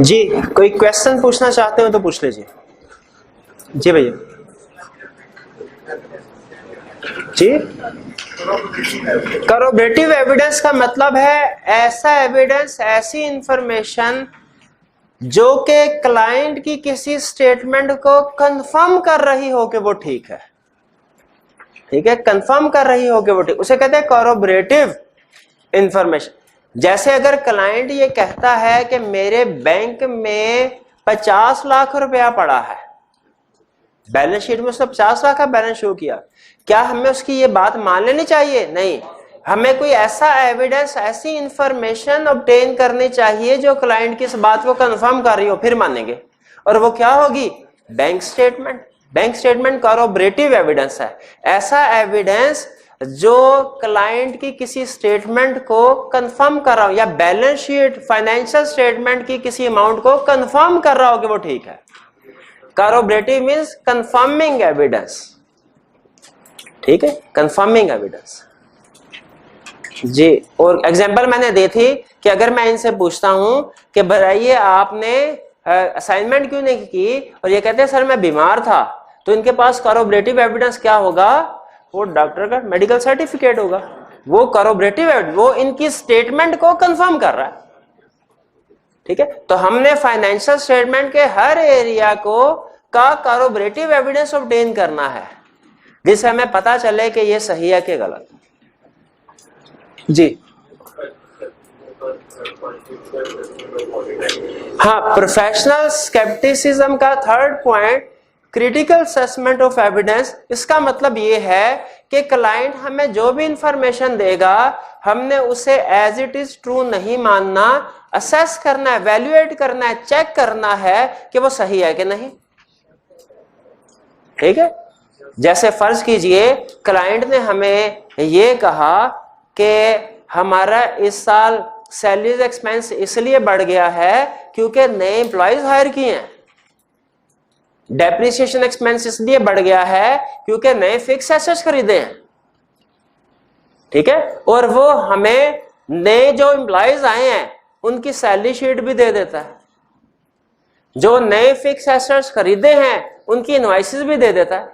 जी कोई क्वेश्चन पूछना चाहते हो तो पूछ लीजिए। जी भैया जी। करोबरेटिव एविडेंस का मतलब है ऐसा एविडेंस, ऐसी इंफॉर्मेशन जो कि क्लाइंट की किसी स्टेटमेंट को कंफर्म कर रही हो कि वो ठीक है। ठीक है, कंफर्म कर रही हो कि वो ठीक, उसे कहते हैं करोबरेटिव इंफॉर्मेशन। जैसे अगर क्लाइंट ये कहता है कि मेरे बैंक में 50 लाख रुपया पड़ा है, बैलेंस शीट में उसने 50 लाख का बैलेंस शो किया, क्या हमें उसकी ये बात मान लेनी चाहिए? नहीं, हमें कोई ऐसा एविडेंस, ऐसी इंफॉर्मेशन ऑब्टेन करनी चाहिए जो क्लाइंट की इस बात को कंफर्म कर रही हो, फिर मानेंगे। और वो क्या होगी? Bank statement. Bank statement कॉरोबरेटिव evidence है, ऐसा एविडेंस जो क्लाइंट की किसी स्टेटमेंट को कंफर्म कर रहा हो, या बैलेंस शीट, फाइनेंशियल स्टेटमेंट की किसी अमाउंट को कंफर्म कर रहा हो कि वो ठीक है। Corroborative means confirming evidence. ठीक है, कंफर्मिंग एविडेंस। जी, और एग्जांपल मैंने दी थी कि अगर मैं इनसे पूछता हूं कि बताइए आपने असाइनमेंट क्यों नहीं की, और ये कहते हैं सर मैं बीमार था, तो इनके पास कॉरोबरेटिव एविडेंस क्या होगा? वो डॉक्टर का मेडिकल सर्टिफिकेट होगा। वो कॉरोबरेटिव एविडेंस, वो इनकी स्टेटमेंट को कंफर्म कर रहा है। ठीक है, तो हमने फाइनेंशियल स्टेटमेंट के हर एरिया को का कॉरोबरेटिव एविडेंस ऑब्टेन करना है, जिससे हमें पता चले कि ये सही है कि गलत। जी हाँ, प्रोफेशनल स्केप्टिसिज्म का third point critical assessment of evidence. इसका मतलब ये है कि क्लाइंट हमें जो भी इंफॉर्मेशन देगा, हमने उसे एज इट इज ट्रू नहीं मानना, असेस करना है, वैल्यूएट करना है, चेक करना है कि वो सही है कि नहीं। ठीक है, जैसे फर्ज कीजिए क्लाइंट ने हमें ये कहा कि हमारा इस साल सैलरीज एक्सपेंस इसलिए बढ़ गया है क्योंकि नए एम्प्लॉयज हायर किए हैं, डेप्रिसिएशन एक्सपेंस इसलिए बढ़ गया है क्योंकि नए फिक्स एसेट्स खरीदे हैं। ठीक है, और वो हमें नए जो एम्प्लॉयज आए हैं उनकी सैलरी शीट भी दे देता है, जो नए फिक्स एसेट्स खरीदे हैं उनकी इनवॉइसेस भी दे देता है।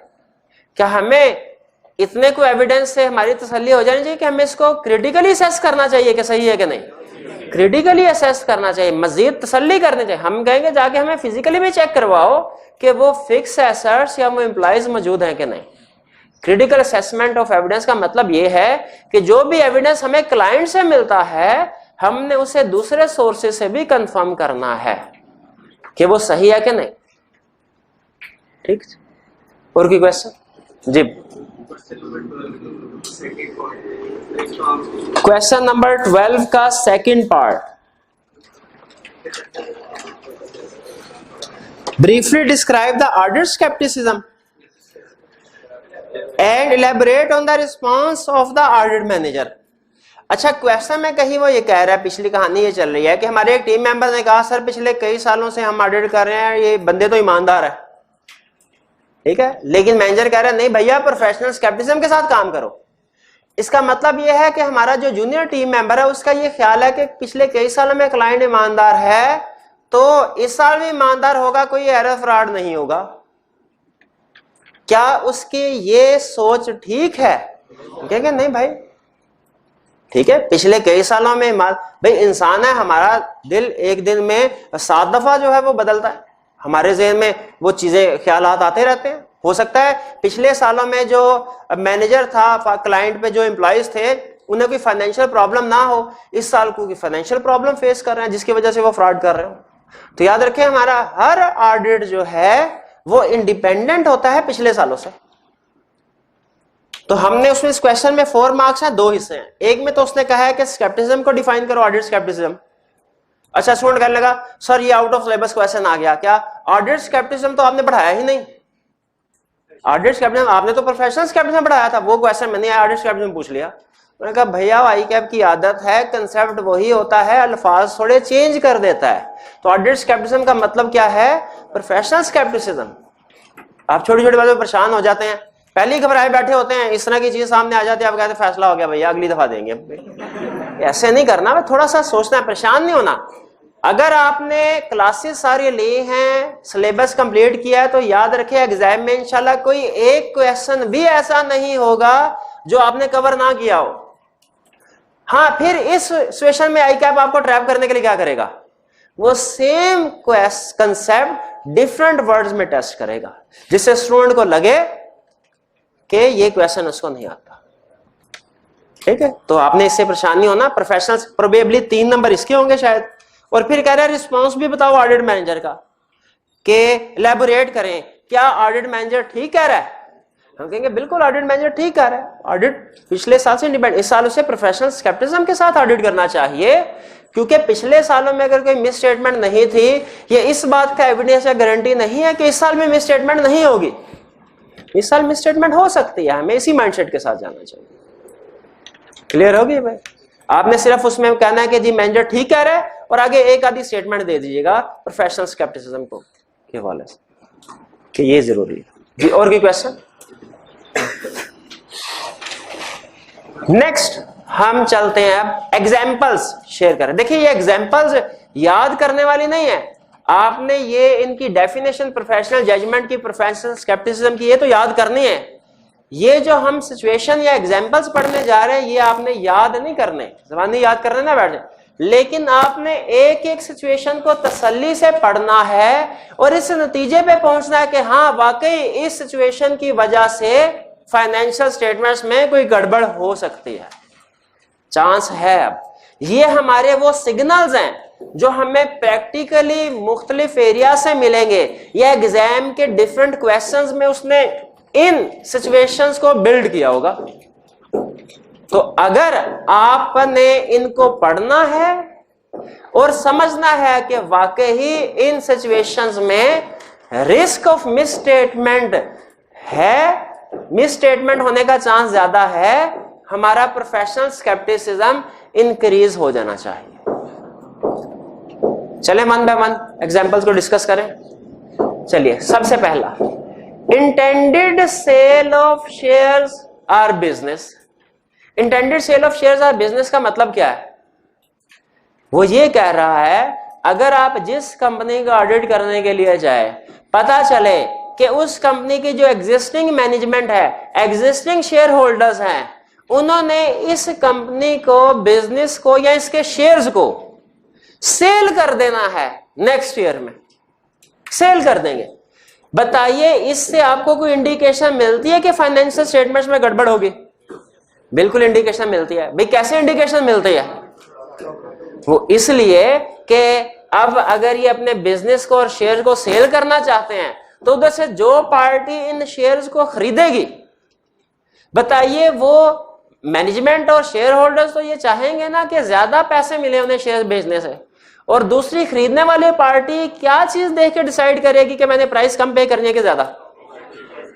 क्या हमें इतने को एविडेंस से हमारी तसल्ली हो जानी चाहिए कि हमें इसको क्रिटिकली असेस करना चाहिए कि सही है कि नहीं? क्रिटिकली असेस करना चाहिए, मजीद तसल्ली करनी चाहिए। हम कहेंगे जाके हमें फिजिकली भी चेक करवाओ कि वो फिक्स एसेट्स या वो एम्प्लॉयज मौजूद हैं कि नहीं। क्रिटिकल असेसमेंट ऑफ एविडेंस का मतलब ये है कि जो भी एविडेंस हमें क्लाइंट से मिलता है, हमने उसे दूसरे सोर्सेज से भी कंफर्म करना है कि वो सही है कि नहीं। ठीक, और कोई क्वेश्चन? जी, क्वेश्चन नंबर 12 का second part, briefly describe the order scepticism and elaborate on the response of the audit manager. अच्छा, क्वेश्चन में कहीं वो ये कह रहा है, पिछली कहानी ये चल रही है कि हमारे एक टीम मेंबर ने कहा सर पिछले कई सालों से हम ऑडिट कर रहे हैं, ये बंदे तो ईमानदार है। ठीक है, लेकिन मैनेजर कह रहा है नहीं भैया प्रोफेशनल स्केप्टिसिज्म के साथ काम करो। इसका मतलब यह है कि हमारा जो जूनियर टीम मेंबर है उसका ये ख्याल है कि पिछले कई सालों में क्लाइंट ईमानदार है तो इस साल भी ईमानदार होगा, कोई एरर फ्रॉड नहीं होगा। क्या उसकी ये सोच ठीक है? कहेंगे नहीं भाई, ठीक है, पिछले कई सालों में भाई इंसान है, हमारा दिल एक दिन में 7 दफा जो है वो बदलता है, हमारे ज़हन में वो चीजें ख्यालात आते रहते हैं। हो सकता है पिछले सालों में जो मैनेजर था, क्लाइंट पे जो एम्प्लॉइज थे, उन्हें कोई फाइनेंशियल प्रॉब्लम ना हो, इस साल को फाइनेंशियल प्रॉब्लम फेस कर रहे हैं जिसकी वजह से वो फ्रॉड कर रहे हो। तो याद रखें हमारा हर ऑडिट जो है वो इंडिपेंडेंट होता है पिछले सालों से। तो हमने उसमें इस क्वेश्चन में 4 मार्क्स हैं, 2 हिस्से हैं। एक में तो उसने कहा है कि स्केप्टिसिज्म को डिफाइन करो, ऑडिट स्केप्टिसिज्म। अच्छा, स्टूडेंट कहने लगा सर ये आउट ऑफ सिलेबस क्वेश्चन आ गया, क्या ऑडिट स्केप्टिसिज्म तो आपने पढ़ाया ही नहीं। ऑडिट स्केप्टिसिज्म आपने तो प्रोफेशनल स्केप्टिसिज्म पढ़ाया था, वो क्वेश्चन मैंने ऑडिट स्केप्टिसिज्म पूछ लिया। मैंने कहा भैया आई कैप की आदत है, कंसेप्ट वही होता है, अल्फाज थोड़े चेंज कर देता है। तो ऑडिट स्केप्टिसिज्म का मतलब क्या है? Professional scepticism. आप छोटी छोटी बातों में परेशान हो जाते हैं, पहले ही घबराए बैठे होते हैं, इस तरह की चीज सामने आ जाती है, आप कहते हैं फैसला हो गया भैया अगली दफा देंगे। ऐसे नहीं करना, थोड़ा सा सोचना है, परेशान नहीं होना। अगर आपने क्लासेस सारी ली हैं, सिलेबस कंप्लीट किया है, तो याद रखें एग्जाम में इंशाल्लाह कोई एक क्वेश्चन भी ऐसा नहीं होगा जो आपने कवर ना किया हो। हाँ, फिर इस सिचुएशन में आई कैप आपको ट्रैप करने के लिए क्या करेगा? वो सेम कंसेप्ट डिफरेंट वर्ड्स में टेस्ट करेगा, जिससे स्टूडेंट को लगे कि ये क्वेश्चन उसको नहीं आता। ठीक है, तो आपने इससे परेशान नहीं होना। प्रोफेशनल प्रोबेबली 3 नंबर इसके होंगे शायद। और फिर कह रहे हैं रिस्पॉन्स भी बताओ ऑडिट मैनेजर का, कि एलैबोरेट करें, क्या ऑडिट मैनेजर ठीक कह रहा है? हम कहेंगे बिल्कुल ऑडिट मैनेजर ठीक कह रहा है, ऑडिट पिछले साल से इंडिपेंडेंट, इस साल उसे प्रोफेशनल स्केप्टिसिज्म के साथ ऑडिट करना चाहिए, क्योंकि पिछले सालों में अगर कोई मिस स्टेटमेंट नहीं थी, ये इस बात का एविडेंस या गारंटी नहीं है कि इस साल में मिस स्टेटमेंट नहीं होगी। इस साल मिस स्टेटमेंट हो सकती है, हमें इसी माइंडसेट के साथ जाना चाहिए। क्लियर होगी भाई? आपने सिर्फ उसमें कहना है कि जी मैनेजर ठीक कह रहा है और आगे एक आधी स्टेटमेंट दे दीजिएगा प्रोफेशनल स्केप्टिसिज्म को के हवाले से कि ये जरूरी है जी। और कोई क्वेश्चन? नेक्स्ट हम चलते हैं, अब एग्जांपल्स शेयर करें। देखिए ये एग्जांपल्स याद करने वाली नहीं है, आपने ये इनकी डेफिनेशन प्रोफेशनल जजमेंट की, प्रोफेशनल स्केप्टिसिज्म की, ये तो याद करनी है। ये जो हम सिचुएशन या एग्जांपल्स पढ़ने जा रहे हैं ये आपने याद नहीं करने, ज़बानी याद करने ना बैठे, लेकिन आपने एक एक सिचुएशन को तसल्ली से पढ़ना है और इस नतीजे पे पहुंचना है कि हाँ वाकई इस सिचुएशन की वजह से फाइनेंशियल स्टेटमेंट्स में कोई गड़बड़ हो सकती है, चांस है। अब ये हमारे वो सिग्नल्स हैं जो हमें प्रैक्टिकली मुख्तलिफ एरिया से मिलेंगे, या एग्जाम के डिफरेंट क्वेश्चंस में उसने इन सिचुएशंस को बिल्ड किया होगा। तो अगर आपने इनको पढ़ना है और समझना है कि वाकई इन सिचुएशंस में रिस्क ऑफ मिस स्टेटमेंट है, मिस स्टेटमेंट होने का चांस ज्यादा है, हमारा प्रोफेशनल स्केप्टिसिज्म इंक्रीज हो जाना चाहिए। चले वन बाय वन एग्जांपल्स को डिस्कस करें। चलिए, सबसे पहला intended sale of shares or business. Intended sale of shares or business का मतलब क्या है? वो ये कह रहा है अगर आप जिस कंपनी का ऑडिट करने के लिए जाए, पता चले कि उस कंपनी की जो एग्जिस्टिंग मैनेजमेंट है, एग्जिस्टिंग शेयर होल्डर्स हैं, उन्होंने इस कंपनी को, बिजनेस को या इसके शेयर्स को सेल कर देना है, नेक्स्ट ईयर में सेल कर देंगे, बताइए इससे आपको कोई इंडिकेशन मिलती है कि फाइनेंशियल स्टेटमेंट्स में गड़बड़ होगी? बिल्कुल इंडिकेशन मिलती है। भाई कैसे इंडिकेशन मिलती है? वो इसलिए कि अब अगर ये अपने बिजनेस को और शेयर को सेल करना चाहते हैं तो उधर से जो पार्टी इन शेयर्स को खरीदेगी, बताइए वो मैनेजमेंट और शेयर होल्डर्स तो ये चाहेंगे ना कि ज्यादा पैसे मिले उन्हें शेयर बेचने से, और दूसरी खरीदने वाली पार्टी क्या चीज देख के डिसाइड करेगी कि मैंने प्राइस कम पे करनी है कि ज्यादा?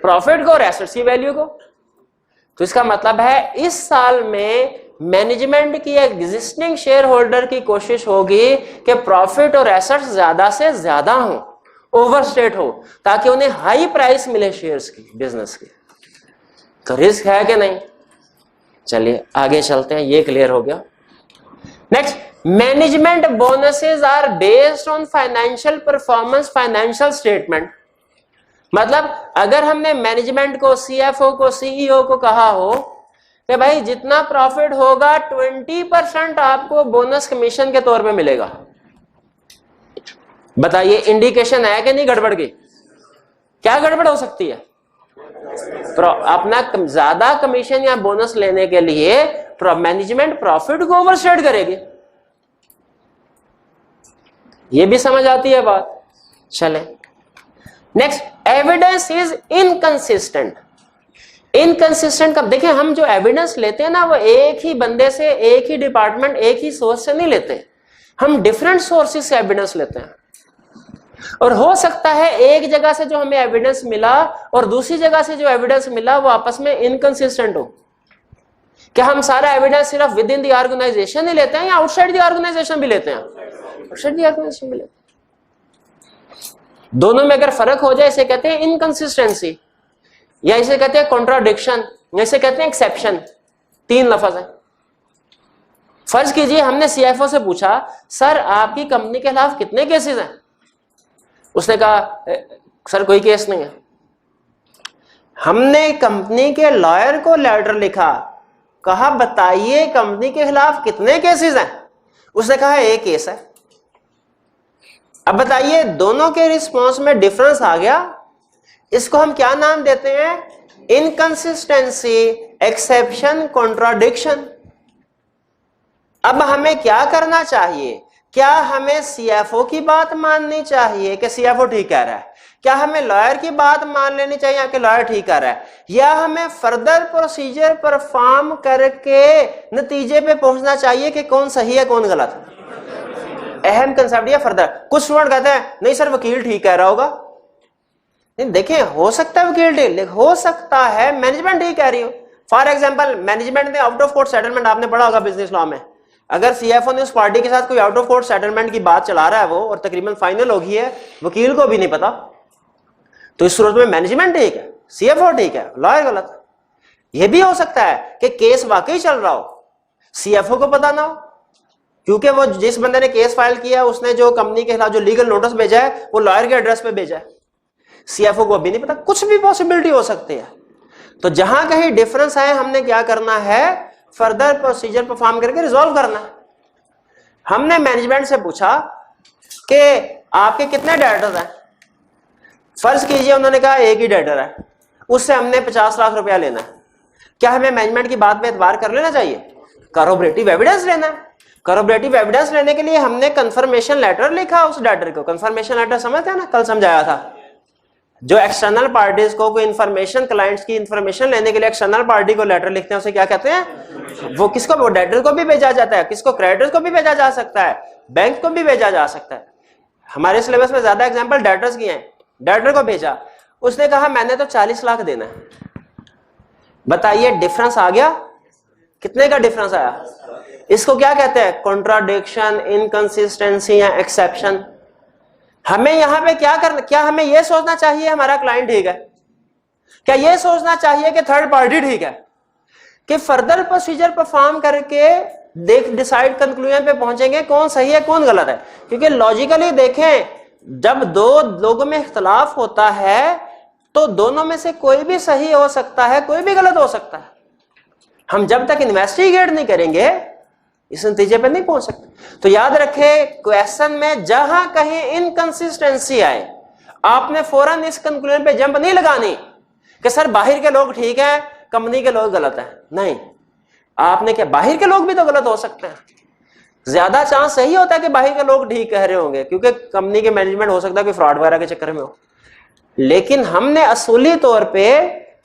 प्रॉफिट को और एसेट्स की वैल्यू को। तो इसका मतलब है इस साल में मैनेजमेंट की एग्जिस्टिंग शेयर होल्डर की कोशिश होगी कि प्रॉफिट और एसेट्स ज्यादा से ज्यादा हों, ओवरस्टेट हो, ताकि उन्हें हाई प्राइस मिले शेयर्स की, बिजनेस की। तो रिस्क है कि नहीं? चलिए आगे चलते हैं, ये क्लियर हो गया। Next, management bonuses are based on financial performance, financial statement. मतलब अगर हमने मैनेजमेंट को, सीएफओ को, सीईओ को कहा हो कि भाई जितना प्रॉफिट होगा 20% आपको बोनस कमीशन के तौर पे मिलेगा, बताइए इंडिकेशन है कि नहीं गड़बड़ की? क्या गड़बड़ हो सकती है? अपना ज्यादा कमीशन या बोनस लेने के लिए मैनेजमेंट प्रॉफिट को ओवरस्टेट करेगी। ये भी समझ आती है बात? चले next, evidence is inconsistent. Inconsistent कब? देखिए हम जो एविडेंस लेते हैं ना, वो एक ही बंदे से, एक ही डिपार्टमेंट, एक ही सोर्स से नहीं लेते, हम डिफरेंट सोर्सेस से एविडेंस लेते हैं। और हो सकता है एक जगह से जो हमें एविडेंस मिला और दूसरी जगह से जो एविडेंस मिला वो आपस में इनकंसिस्टेंट हो। क्या हम सारा एविडेंस सिर्फ विद इन द ऑर्गेनाइजेशन ही लेते हैं या आउटसाइड द ऑर्गेनाइजेशन भी लेते हैं? आउटसाइड द ऑर्गेनाइजेशन भी लेते हैं। दोनों में अगर फर्क हो जाए, इसे कहते हैं इनकंसिस्टेंसी, या इसे कहते हैं कॉन्ट्राडिक्शन, या इसे कहते हैं एक्सेप्शन। 3 लफ्ज है। फर्ज कीजिए हमने सीएफओ से पूछा, सर आपकी कंपनी के खिलाफ कितने केसेस हैं? उसने कहा सर कोई केस नहीं है। हमने कंपनी के लॉयर को लेटर लिखा, कहा बताइए कंपनी के खिलाफ कितने केसेस हैं? उसने कहा एक केस है। अब बताइए दोनों के रिस्पॉन्स में डिफरेंस आ गया। इसको हम क्या नाम देते हैं? Inconsistency, exception, contradiction. अब हमें क्या करना चाहिए? क्या हमें सीएफओ की बात माननी चाहिए कि सीएफओ ठीक कह रहा है? क्या हमें लॉयर की बात मान लेनी चाहिए कि लॉयर ठीक कर रहा है? या हमें फर्दर प्रोसीजर परफॉर्म करके नतीजे पे पहुंचना चाहिए कि कौन सही है कौन गलत है? अहम कंसेप्ट या फर्दर। कुछ स्टूडेंट कहते हैं नहीं सर वकील ठीक कह रहा होगा। नहीं देखिए, हो सकता है वकील ठीक, हो सकता है मैनेजमेंट ठीक कह रही हो। फॉर एग्जाम्पल मैनेजमेंट ने आउट ऑफ कोर्ट सेटलमेंट, आपने पढ़ा होगा बिजनेस लॉ में, अगर सीएफओ ने उस पार्टी के साथ कोई आउट ऑफ कोर्ट सेटलमेंट की बात चला रहा है वो और तकरीबन फाइनल हो गई है, वकील को भी नहीं पता, तो इस सूरत में मैनेजमेंट ठीक है, सीएफओ ठीक है, लॉयर गलत है। यह भी हो सकता है कि केस वाकई चल रहा हो, सीएफओ को पता ना हो, क्योंकि वो जिस बंदे ने केस फाइल किया उसने जो कंपनी के खिलाफ जो लीगल नोटिस भेजा है वो लॉयर के एड्रेस पे भेजा है, सीएफओ को भी नहीं पता। कुछ भी पॉसिबिलिटी हो सकती है। तो जहां कहीं डिफरेंस है हमने क्या करना है? फर्दर प्रोसीजर परफॉर्म करके रिजॉल्व करना। हमने मैनेजमेंट से पूछा कि आपके कितने डायरेक्टर्स हैं? फर्ज कीजिए उन्होंने कहा एक ही डायरेक्टर है, उससे हमने 50 लाख रुपया लेना है। क्या हमें मैनेजमेंट की बात पे एतबार कर लेना चाहिए? कॉरबोरेटिव एविडेंस लेना है। कॉरबोरेटिव एविडेंस लेने के लिए हमने कंफर्मेशन लेटर लिखा उस डायरेक्टर को। कंफर्मेशन लेटर समझते हैं ना, कल समझाया था। जो एक्सटर्नल पार्टीज को कोई इंफॉर्मेशन, क्लाइंट्स की इंफॉर्मेशन लेने के लिए एक्सटर्नल पार्टी को लेटर लिखते हैं, उसे क्या कहते हैं? वो किसको? वो डायरेक्टर को भी भेजा जाता है, किसको? क्रेडिटर्स को भी भेजा जा सकता है, बैंक को भी भेजा जा सकता है। हमारे सिलेबस में ज्यादा एग्जांपल डायरेक्टर्स की हैं। डायरेक्टर को भेजा, उसने कहा मैंने तो 40 लाख देना है। बताइए डिफरेंस आ गया? कितने का डिफरेंस आया? इसको क्या कहते हैं? कॉन्ट्राडिक्शन, इनकंसिस्टेंसी या एक्सेप्शन। हमें यहां पे क्या करना? क्या हमें यह सोचना चाहिए हमारा क्लाइंट ठीक है? क्या यह सोचना चाहिए कि थर्ड पार्टी ठीक है? कि फर्दर प्रोसीजर परफॉर्म करके डिसाइड कंक्लूजन पे पहुंचेंगे कौन सही है कौन गलत है? क्योंकि लॉजिकली देखें, जब दो लोगों में इख्तलाफ होता है तो दोनों में से कोई भी सही हो सकता है, कोई भी गलत हो सकता है। हम जब तक इन्वेस्टिगेट नहीं करेंगे इस नतीजे पर नहीं पहुंच सकते। तो याद रखें, क्वेश्चन में जहां कहीं इनकंसिस्टेंसी आए, आपने फौरन इस कंक्लूजन पे जंप नहीं लगानी कि सर बाहर के लोग ठीक हैं, कंपनी के लोग गलत हैं। नहीं, आपने क्या, बाहर के लोग भी तो गलत हो सकते हैं। ज्यादा चांस सही होता है कि बाहर के लोग ठीक कह रहे होंगे, क्योंकि कंपनी के मैनेजमेंट हो सकता है कि फ्रॉड वगैरह के चक्कर में हो। लेकिन हमने असूली तौर पे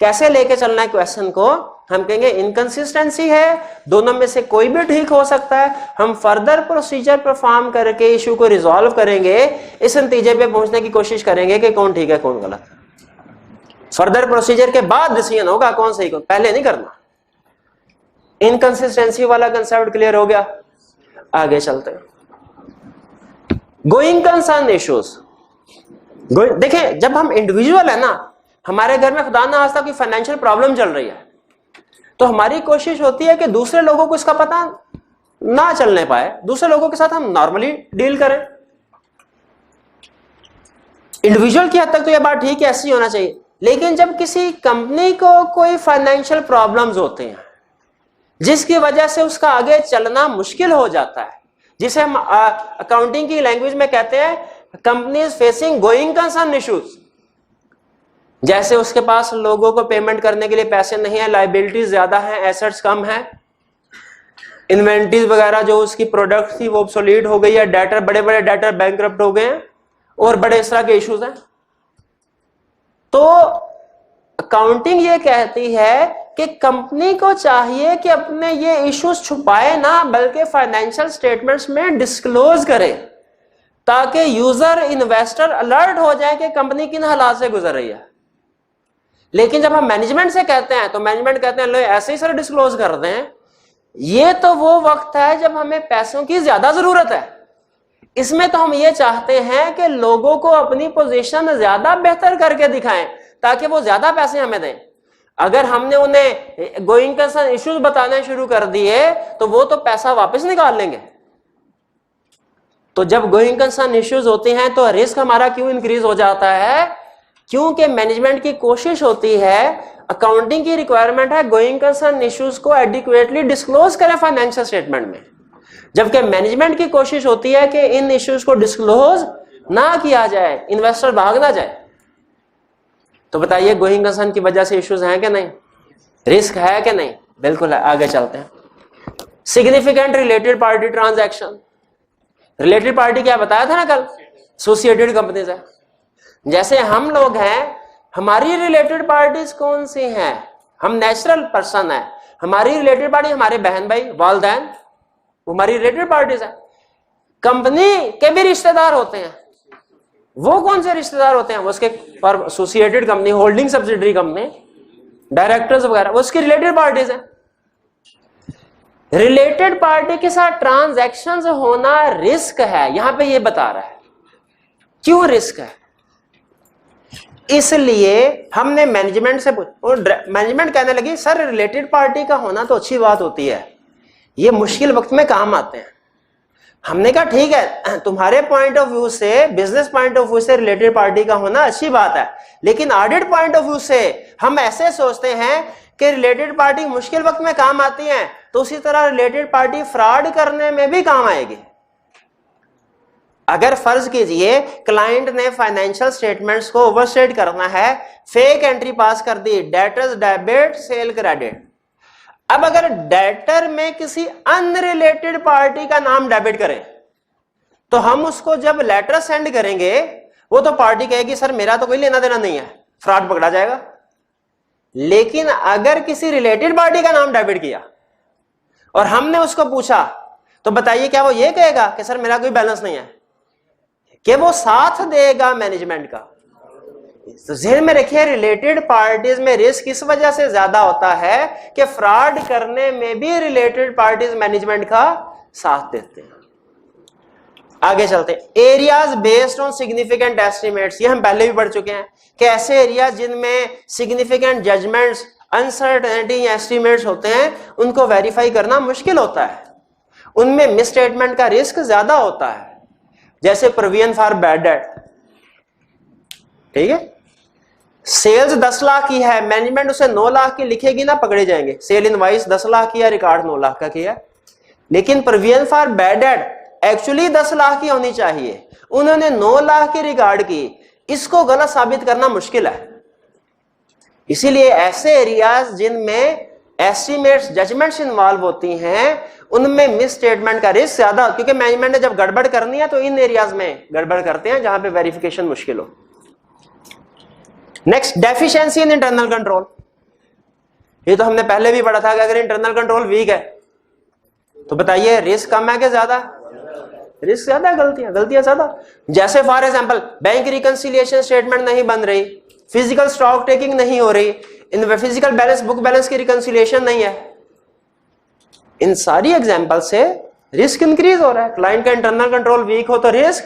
कैसे लेके चलना है क्वेश्चन को? हम कहेंगे इनकंसिस्टेंसी है, दोनों में से कोई भी ठीक हो सकता है। हम फर्दर प्रोसीजर परफॉर्म करके इशू को रिजॉल्व करेंगे, इस नतीजे पे पहुंचने की कोशिश करेंगे कि कौन ठीक है कौन गलत है। फर्दर प्रोसीजर के बाद डिसीजन होगा कौन सही कौन, पहले नहीं करना। इनकंसिस्टेंसी वाला कंसेप्ट क्लियर हो गया? आगे चलते हैं। Going concern issues. देखें, जब हम इंडिविजुअल है ना, हमारे घर में खुदा ना खास्ता कोई फाइनेंशियल प्रॉब्लम चल रही है, तो हमारी कोशिश होती है कि दूसरे लोगों को इसका पता ना चलने पाए, दूसरे लोगों के साथ हम नॉर्मली डील करें। इंडिविजुअल की हद तक तो यह बात ठीक है, ऐसे ही होना चाहिए। लेकिन जब किसी कंपनी को कोई फाइनेंशियल प्रॉब्लम्स होते हैं जिसकी वजह से उसका आगे चलना मुश्किल हो जाता है, जिसे हम अकाउंटिंग की लैंग्वेज में कहते हैं companies facing going concern issues, जैसे उसके पास लोगों को पेमेंट करने के लिए पैसे नहीं है, लायबिलिटीज ज्यादा है, एसेट्स कम है, इन्वेंटरीज वगैरह जो उसकी प्रोडक्ट थी वो ऑब्सोलीट हो गई है, डेटर बड़े बड़े डेटर बैंकरप्ट हो गए हैं और बड़े इस तरह के इश्यूज हैं। तो अकाउंटिंग ये कहती है कि कंपनी को चाहिए कि अपने ये इश्यूज छुपाए ना, बल्कि फाइनेंशियल स्टेटमेंट्स में डिस्क्लोज करे, ताकि यूजर इन्वेस्टर अलर्ट हो जाए कि कंपनी किन हालात से गुजर रही है। लेकिन जब हम मैनेजमेंट से कहते हैं तो मैनेजमेंट कहते हैं लो ऐसे ही सर डिस्क्लोज कर दें, ये तो वो वक्त है जब हमें पैसों की ज्यादा जरूरत है, इसमें तो हम ये चाहते हैं कि लोगों को अपनी पोजीशन ज्यादा बेहतर करके दिखाएं ताकि वो ज्यादा पैसे हमें दें। अगर हमने उन्हें गोइंग कंसर्न इश्यूज बताने शुरू कर दिए तो वो तो पैसा वापस निकाल लेंगे। तो जब गोइंग कंसर्न इश्यूज होते हैं तो रिस्क हमारा क्यों इंक्रीज हो जाता है? क्योंकि मैनेजमेंट की कोशिश होती है, अकाउंटिंग की रिक्वायरमेंट है गोइंग कंसर्न इश्यूज को एडिक्वेटली डिस्क्लोज करें फाइनेंशियल स्टेटमेंट में, जबकि मैनेजमेंट की कोशिश होती है कि इन इश्यूज को डिस्क्लोज ना किया जाए, इन्वेस्टर भाग ना जाए। तो बताइए गोइंग कंसर्न की वजह से इश्यूज हैं कि नहीं, रिस्क है कि नहीं? बिल्कुल है। आगे चलते हैं। Significant related party transaction. Related party क्या बताया था ना कल, एसोसिएटेड कंपनीज है। जैसे हम लोग हैं, हमारी रिलेटेड पार्टीज कौन सी हैं? हम नेचुरल पर्सन है, हमारी रिलेटेड पार्टी हमारे बहन भाई वालदैन, हमारी रिलेटेड पार्टीज है। कंपनी के भी रिश्तेदार होते हैं, वो कौन से रिश्तेदार होते हैं? वो उसके associated company, holding subsidiary company, directors वगैरह, वो उसकी रिलेटेड पार्टीज है। रिलेटेड पार्टी के साथ ट्रांजैक्शंस होना रिस्क है, यहां पे ये बता रहा है। क्यों रिस्क है? इसलिए हमने मैनेजमेंट से और मैनेजमेंट कहने लगी सर रिलेटेड पार्टी का होना तो अच्छी बात होती है, ये मुश्किल वक्त में काम आते हैं। हमने कहा ठीक है, तुम्हारे पॉइंट ऑफ व्यू से, बिजनेस पॉइंट ऑफ व्यू से रिलेटेड पार्टी का होना अच्छी बात है, लेकिन ऑडिट पॉइंट ऑफ व्यू से हम ऐसे सोचते हैं कि रिलेटेड पार्टी मुश्किल वक्त में काम आती है, तो उसी तरह रिलेटेड पार्टी फ्रॉड करने में भी काम आएगी। अगर फर्ज कीजिए क्लाइंट ने फाइनेंशियल स्टेटमेंट्स को ओवरस्टेट करना है, फेक एंट्री पास कर दी, डेटर्स डेबिट सेल क्रेडिट। अब अगर डेटर में किसी अनरिलेटेड पार्टी का नाम डेबिट करें तो हम उसको जब लेटर सेंड करेंगे वो तो पार्टी कहेगी सर मेरा तो कोई लेना देना नहीं है, फ्रॉड पकड़ा जाएगा। लेकिन अगर किसी रिलेटेड पार्टी का नाम डेबिट किया और हमने उसको पूछा तो बताइए क्या वो ये कहेगा कि सर मेरा कोई बैलेंस नहीं है, कि वो साथ देगा मैनेजमेंट का? तो ज़हन में रखिए, रिलेटेड पार्टीज में रिस्क इस वजह से ज्यादा होता है कि फ्रॉड करने में भी रिलेटेड पार्टीज मैनेजमेंट का साथ देते हैं। आगे चलते हैं। Areas based on significant estimates, ये हम पहले भी पढ़ चुके हैं कि ऐसे एरिया जिनमें सिग्निफिकेंट जजमेंट्स, अनसर्टेनिटी एस्टिमेट्स होते हैं, उनको वेरीफाई करना मुश्किल होता है, उनमें मिसस्टेटमेंट का रिस्क ज्यादा होता है। जैसे प्रोविजन फॉर बैड डेट, ठीक है, सेल्स 10 लाख की है, मैनेजमेंट उसे 9 लाख की लिखेगी ना, पकड़े जाएंगे। सेल इनवाइस 10 लाख की है, रिकॉर्ड 9 लाख का किया, लेकिन provision for bad debt actually 10 lakh की होनी चाहिए, उन्होंने 9 लाख की रिकॉर्ड की, इसको गलत साबित करना मुश्किल है। इसीलिए ऐसे एरियाज जिनमें एस्टिमेट्स, जजमेंट्स इन्वॉल्व होती हैं, उनमें मिस स्टेटमेंट का रिस्क ज्यादा, क्योंकि मैनेजमेंट ने जब गड़बड़ करनी है तो इन एरियाज में गड़बड़ करते हैं जहां पे वेरिफिकेशन मुश्किल हो। Next, deficiency in internal control. ये तो हमने पहले भी पढ़ा था कि अगर इंटरनल कंट्रोल वीक है तो बताइए रिस्क कम है कि ज्यादा? रिस्क ज्यादा, गलतियां ज्यादा। जैसे for example bank reconciliation statement नहीं बन रही, फिजिकल स्टॉक टेकिंग नहीं हो रही, in physical balance, book balance की रिकंसिलिएशन नहीं है। इन सारी एग्जांपल से रिस्क इंक्रीज हो रहा है। क्लाइंट का इंटरनल कंट्रोल वीक हो तो रिस्क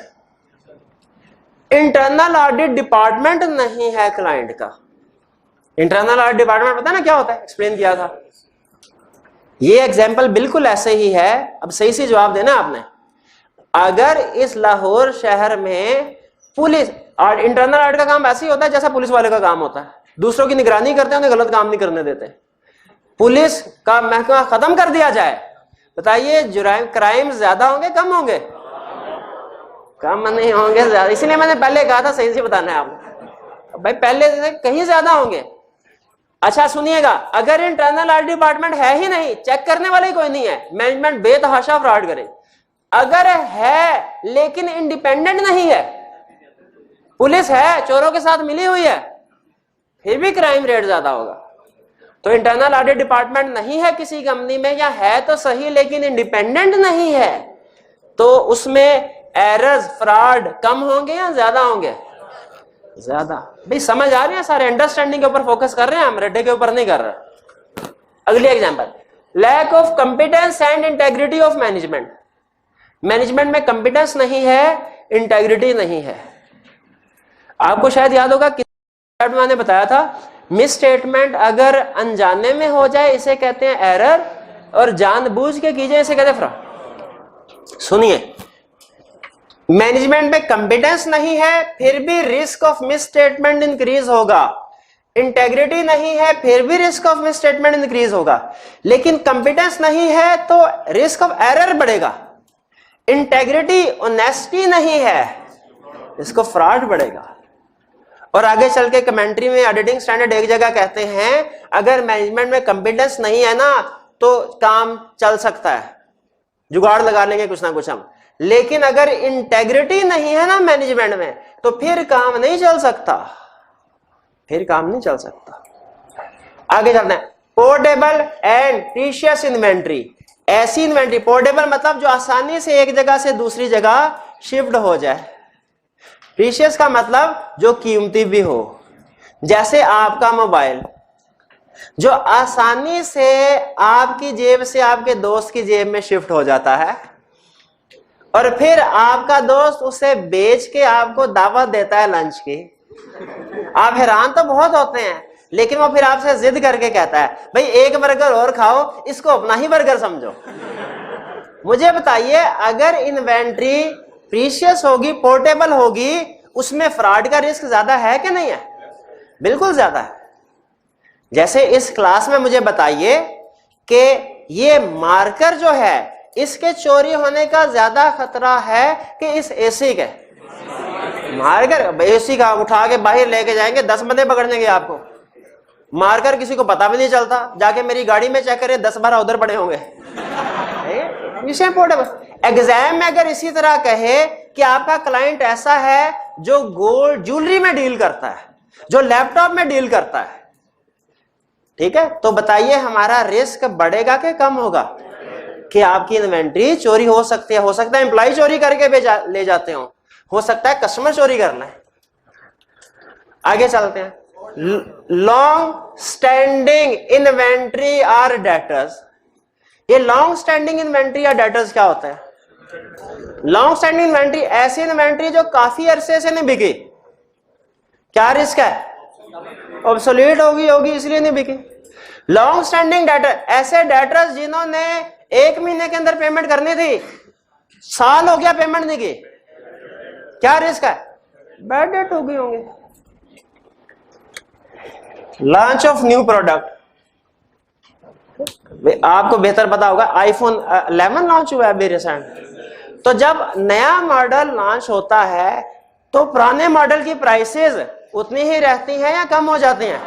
इंटरनल ऑडिट डिपार्टमेंट नहीं है क्लाइंट का। इंटरनल ऑडिट डिपार्टमेंट पता है ना क्या होता है, एक्सप्लेन किया था। ये एग्जाम्पल बिल्कुल ऐसे ही है। अब सही से जवाब देना आपने। अगर इस लाहौर शहर में पुलिस और इंटरनल ऑडिट का काम ऐसे ही होता है जैसा पुलिस वाले का काम होता है, दूसरों की निगरानी करते हैं, उन्हें गलत काम नहीं करने देते। पुलिस का महकमा खत्म कर दिया जाए, बताइए जुराइम क्राइम ज्यादा होंगे कम होंगे? कम नहीं होंगे, ज्यादा। इसलिए मैंने पहले कहा था सही से बताना है आपको भाई, पहले से कहीं ज्यादा होंगे। अच्छा सुनिएगा, अगर इंटरनल ऑडिट डिपार्टमेंट है ही नहीं, चेक करने वाले कोई नहीं है, मैनेजमेंट बेतहाशा फ्रॉड करे। अगर है लेकिन इंडिपेंडेंट नहीं है, पुलिस है चोरों के साथ मिली हुई है, फिर भी क्राइम रेट ज्यादा होगा। तो इंटरनल ऑडिट डिपार्टमेंट नहीं है किसी कंपनी में, या है तो सही लेकिन इंडिपेंडेंट नहीं है, तो उसमें एरर्स फ्रॉड कम होंगे या ज्यादा होंगे? ज्यादा। भाई समझ आ रही है सारे, अंडरस्टैंडिंग के ऊपर फोकस कर रहे हैं हम, रट्टे के ऊपर नहीं कर रहे। अगली example, lack of competence and integrity of management. Management में कंपिटेंस नहीं है, इंटेग्रिटी नहीं है। आपको शायद याद होगा कि मैंने बताया था, मिस स्टेटमेंट अगर अनजाने में हो जाए इसे कहते हैं एरर, और जानबूझ के कीजिए इसे कहते हैं फ्रॉड। सुनिए, मैनेजमेंट में कंपिटेंस नहीं है फिर भी risk of miss statement increase होगा, इंटेग्रिटी नहीं है फिर भी risk of miss statement increase होगा। लेकिन कंपिटेंस नहीं है तो रिस्क ऑफ एरर बढ़ेगा, इंटेग्रिटी ऑनेस्टी नहीं है, इसको फ्रॉड बढ़ेगा। और आगे चल के कमेंट्री में ऑडिटिंग स्टैंडर्ड एक जगह कहते हैं, अगर मैनेजमेंट में कंपिटेंस नहीं है ना तो काम चल सकता है, जुगाड़ लगा लेंगे कुछ ना कुछ हम, लेकिन अगर इंटेग्रिटी नहीं है ना मैनेजमेंट में तो फिर काम नहीं चल सकता, फिर काम नहीं चल सकता। आगे चलते हैं, पोर्टेबल एंड प्रीशियस इन्वेंट्री। ऐसी इन्वेंट्री, पोर्टेबल मतलब जो आसानी से एक जगह से दूसरी जगह शिफ्ट हो जाए, प्रीशियस का मतलब जो कीमती भी हो, जैसे आपका मोबाइल जो आसानी से आपकी जेब से आपके दोस्त की जेब में शिफ्ट हो जाता है, और फिर आपका दोस्त उसे बेच के आपको दावत देता है लंच की। आप हैरान तो बहुत होते हैं, लेकिन वो फिर आपसे जिद करके कहता है, भाई एक बर्गर और खाओ, इसको अपना ही बर्गर समझो। मुझे बताइए, अगर इन्वेंट्री प्रीशियस होगी, पोर्टेबल होगी, उसमें फ्रॉड का रिस्क ज्यादा है कि नहीं है? बिल्कुल ज्यादा है। जैसे इस क्लास में मुझे बताइए कि ये मार्कर जो है इसके चोरी होने का ज्यादा खतरा है कि इस एसी के? मार्कर एसी का उठा के बाहर लेके जाएंगे, 10 बंदे पकड़ लेंगे आपको। मार्कर किसी को पता भी नहीं चलता, जाके मेरी गाड़ी में चेक करें 10-12 उधर पड़े होंगे। एग्जाम में अगर इसी तरह कहे कि आपका क्लाइंट ऐसा है जो गोल्ड ज्वेलरी में डील करता है, जो लैपटॉप में डील करता है, ठीक है, तो बताइए हमारा रिस्क बढ़ेगा कि कम होगा कि आपकी इन्वेंट्री चोरी हो सकती है? हो सकता है एम्प्लॉय चोरी करके ले जाते हो सकता है कस्टमर चोरी करना है। आगे चलते हैं, लॉन्ग स्टैंडिंग इन्वेंट्री और डेटर्स। ये लॉन्ग स्टैंडिंग इन्वेंट्री या डेटर्स क्या होता है? लॉन्ग स्टैंडिंग इन्वेंट्री ऐसी इन्वेंट्री जो काफी अरसे से नहीं बिकी। क्या रिस्क है? ऑब्सोलीट होगी इसलिए नहीं बिकी। लॉन्ग स्टैंडिंग डेटर, ऐसे डेटर्स जिन्होंने 1 महीने के अंदर पेमेंट करनी थी, साल हो गया पेमेंट नहीं की, क्या रिस्क है? बैड डेट हो गई होंगे। लॉन्च ऑफ न्यू प्रोडक्ट, आपको बेहतर पता होगा, आईफोन 11 लॉन्च हुआ है अभी रिसेंट। तो जब नया मॉडल लॉन्च होता है तो पुराने मॉडल की प्राइसेस उतनी ही रहती हैं या कम हो जाती हैं?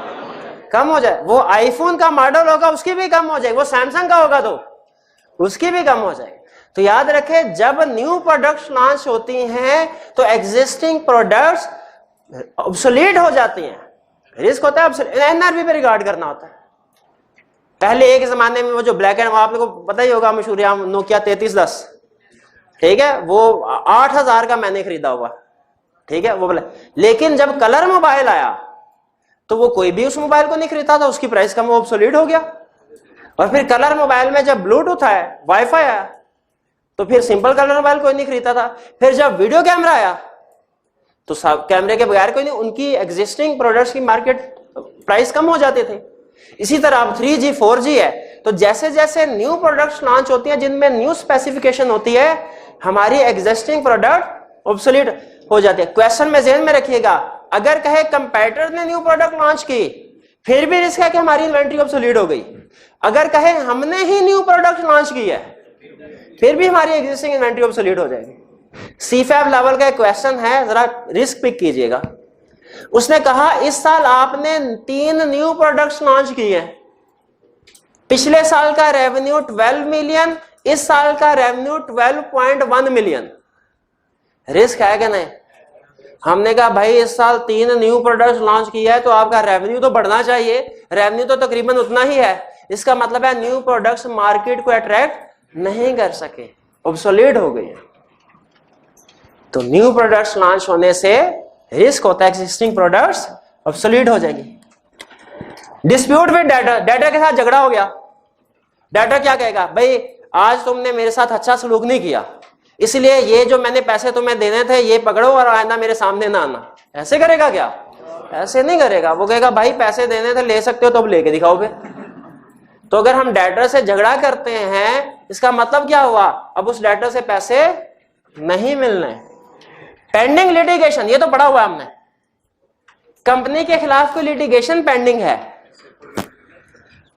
कम हो जाए। वो आईफोन का मॉडल होगा उसकी भी कम हो जाएगी, वो सैमसंग का होगा तो उसकी भी कम हो जाएगी। तो याद रखें, जब न्यू प्रोडक्ट्स लॉन्च होती हैं तो एग्जिस्टिंग प्रोडक्ट्स ऑब्सोलीट हो जाती हैं, रिस्क होता है, एनआरबी पे रिगार्ड करना होता है। पहले एक जमाने में वो जो ब्लैक एंड, आप लोगों को पता ही होगा, मशहूर नोकिया 3310, ठीक है, वो 8000 का मैंने खरीदा हुआ, ठीक है, वो बोला। लेकिन जब कलर मोबाइल आया तो वो कोई भी उस मोबाइल को नहीं खरीदता था, उसकी प्राइस कम, वो ऑब्सोलीट हो गया। और फिर कलर मोबाइल में जब ब्लूटूथ आया, वाईफाई आया, तो फिर सिंपल कलर मोबाइल कोई नहीं खरीदता था। फिर जब वीडियो कैमरा आया तो कैमरे के बगैर कोई नहीं, उनकी एग्जिस्टिंग प्रोडक्ट्स की मार्केट प्राइस कम हो जाते थे। इसी तरह अब 3G 4G है, तो जैसे जैसे न्यू प्रोडक्ट्स लॉन्च होती हैं जिनमें न्यू स्पेसिफिकेशन होती है, हमारी एग्जिस्टिंग प्रोडक्ट ऑब्सोलीट हो जाती है। क्वेश्चन में ज़हन में रखिएगा, अगर कहे कंपेटिटर ने न्यू प्रोडक्ट लॉन्च की, फिर भी रिस्क है कि हमारी इन्वेंट्री ऑब्सोलीट हो गई। अगर कहे हमने ही न्यू प्रोडक्ट लॉन्च की है, फिर भी हमारी एग्जिस्टिंग इन्वेंट्री ऑब्सोलीट हो जाएगी। CFAB लेवल का क्वेश्चन है, जरा रिस्क पिक कीजिएगा। उसने कहा इस साल आपने 3 न्यू प्रोडक्ट्स लॉन्च किए हैं, पिछले साल का रेवेन्यू 12 मिलियन, इस साल का रेवेन्यू 12.1 मिलियन। रिस्क है कि नहीं? हमने कहा भाई इस साल 3 न्यू प्रोडक्ट्स लॉन्च किया है तो आपका रेवेन्यू तो बढ़ना चाहिए, रेवेन्यू तो तकरीबन उतना ही है। इसका मतलब है न्यू प्रोडक्ट्स मार्केट को अट्रैक्ट नहीं कर सके, ऑब्सोलीट हो गए। तो न्यू प्रोडक्ट्स लॉन्च होने से रिस्क होता है एग्जिस्टिंग प्रोडक्ट्स ऑब्सोलीट हो जाएंगी। डिस्प्यूट विद डाटा, डाटा के साथ झगड़ा हो गया। डाटा क्या कहेगा, भाई आज तुमने मेरे साथ अच्छा सलूक नहीं किया, इसलिए ये जो मैंने पैसे तुम्हें देने थे ये पकड़ो और आइंदा मेरे सामने ना आना। ऐसे करेगा क्या? ऐसे नहीं करेगा। वो कहेगा भाई पैसे देने थे, ले सकते हो तो अब लेके दिखाओ फिर। तो अगर हम डेटर से झगड़ा करते हैं, इसका मतलब क्या हुआ, अब उस डेटर से पैसे नहीं मिलने। पेंडिंग लिटिगेशन, ये तो पढ़ा हुआ हमने, कंपनी के खिलाफ कोई लिटिगेशन पेंडिंग है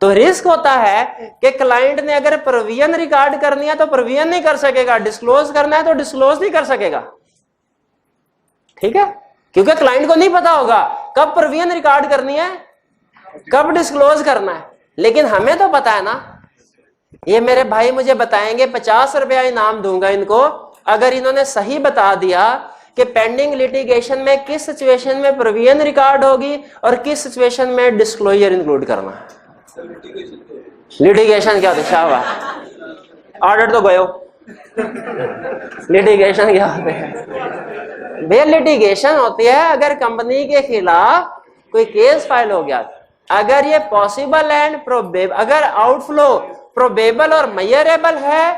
तो रिस्क होता है कि क्लाइंट ने अगर प्रोविजन रिकॉर्ड करनी है तो प्रोविजन नहीं कर सकेगा, डिस्क्लोज करना है तो डिस्क्लोज नहीं कर सकेगा। ठीक है, क्योंकि क्लाइंट को नहीं पता होगा कब प्रोविजन रिकॉर्ड करनी है, कब डिस्क्लोज करना है। लेकिन हमें तो पता है ना, ये मेरे भाई मुझे बताएंगे 50 रुपया इनाम दूंगा इनको अगर इन्होंने सही बता दिया कि पेंडिंग लिटिगेशन में किस सिचुएशन में प्रोविजन रिकॉर्ड होगी और किस सिचुएशन में डिस्क्लोजर इंक्लूड करना है। लिटिगेशन क्या दिशा हुआ, ऑर्डर तो गयो। लिटिगेशन क्या होते हैं? भैया लिटिगेशन होती है अगर कंपनी के खिलाफ कोई केस फाइल हो गया, अगर ये पॉसिबल एंड प्रोबेबल, अगर आउटफ्लो प्रोबेबल और मेजरेबल है,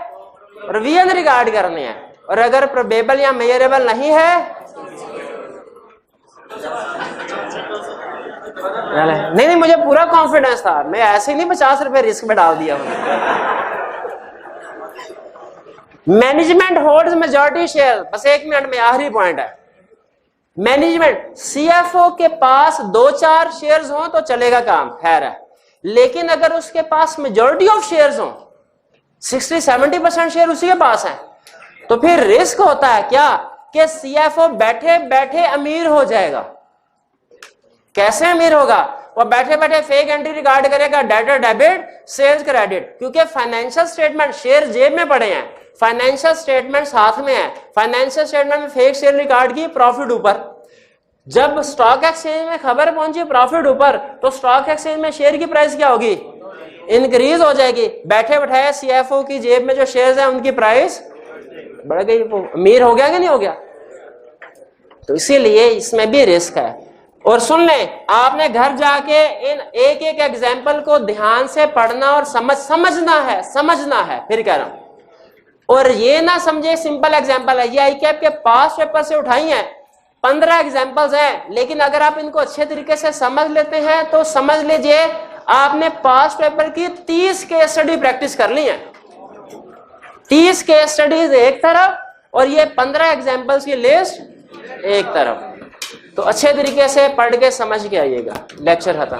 प्रोविजन रिकॉर्ड करने हैं, और अगर प्रोबेबल या मेजरेबल नहीं है नहीं, मुझे पूरा कॉन्फिडेंस था, मैं ऐसे नहीं 50 रुपए रिस्क में डाल दिया। मैनेजमेंट होल्ड्स मेजॉरिटी शेयर, बस 1 मिनट में आखिरी पॉइंट है। मैनेजमेंट CFO के पास 2-4 शेयर्स हो तो चलेगा काम, खैर है, लेकिन अगर उसके पास मेजॉरिटी ऑफ शेयर्स हो, 60-70% शेयर उसी के पास है, तो फिर रिस्क होता है क्या कि CFO बैठे बैठे अमीर हो जाएगा। कैसे अमीर होगा? वो बैठे बैठे फेक एंट्री रिकॉर्ड करेगा, डेटर डेबिट, सेल्स क्रेडिट, क्योंकि फाइनेंशियल स्टेटमेंट, शेयर जेब में पड़े हैं, फाइनेंशियल स्टेटमेंट साथ में है, फाइनेंशियल स्टेटमेंट में फेक शेयर रिकॉर्ड की, प्रॉफिट ऊपर। जब स्टॉक एक्सचेंज में खबर पहुंची प्रॉफिट ऊपर, तो स्टॉक एक्सचेंज में शेयर की प्राइस क्या होगी, इंक्रीज हो जाएगी। बैठे बैठाए CFO की जेब में जो शेयर्स हैं उनकी प्राइस बढ़ गई, अमीर हो गया कि नहीं हो गया? तो इसीलिए इसमें भी रिस्क है। और सुन लें, आपने घर जाके इन एक एक एग्जाम्पल को ध्यान से पढ़ना और समझना है, फिर कह रहा हूं। और ये ना समझे सिंपल एग्जाम्पल है, ये ICAP के पास पेपर से उठाई हैं, 15 एग्जाम्पल्स हैं, लेकिन अगर आप इनको अच्छे तरीके से समझ लेते हैं तो समझ लीजिए आपने पास पेपर की 30 केस स्टडी प्रैक्टिस कर ली है। 30 केस स्टडीज एक तरफ और ये 15 एग्जाम्पल्स की लिस्ट एक तरफ। तो अच्छे तरीके से पढ़ के समझ के आइएगा। लेक्चर खत्म।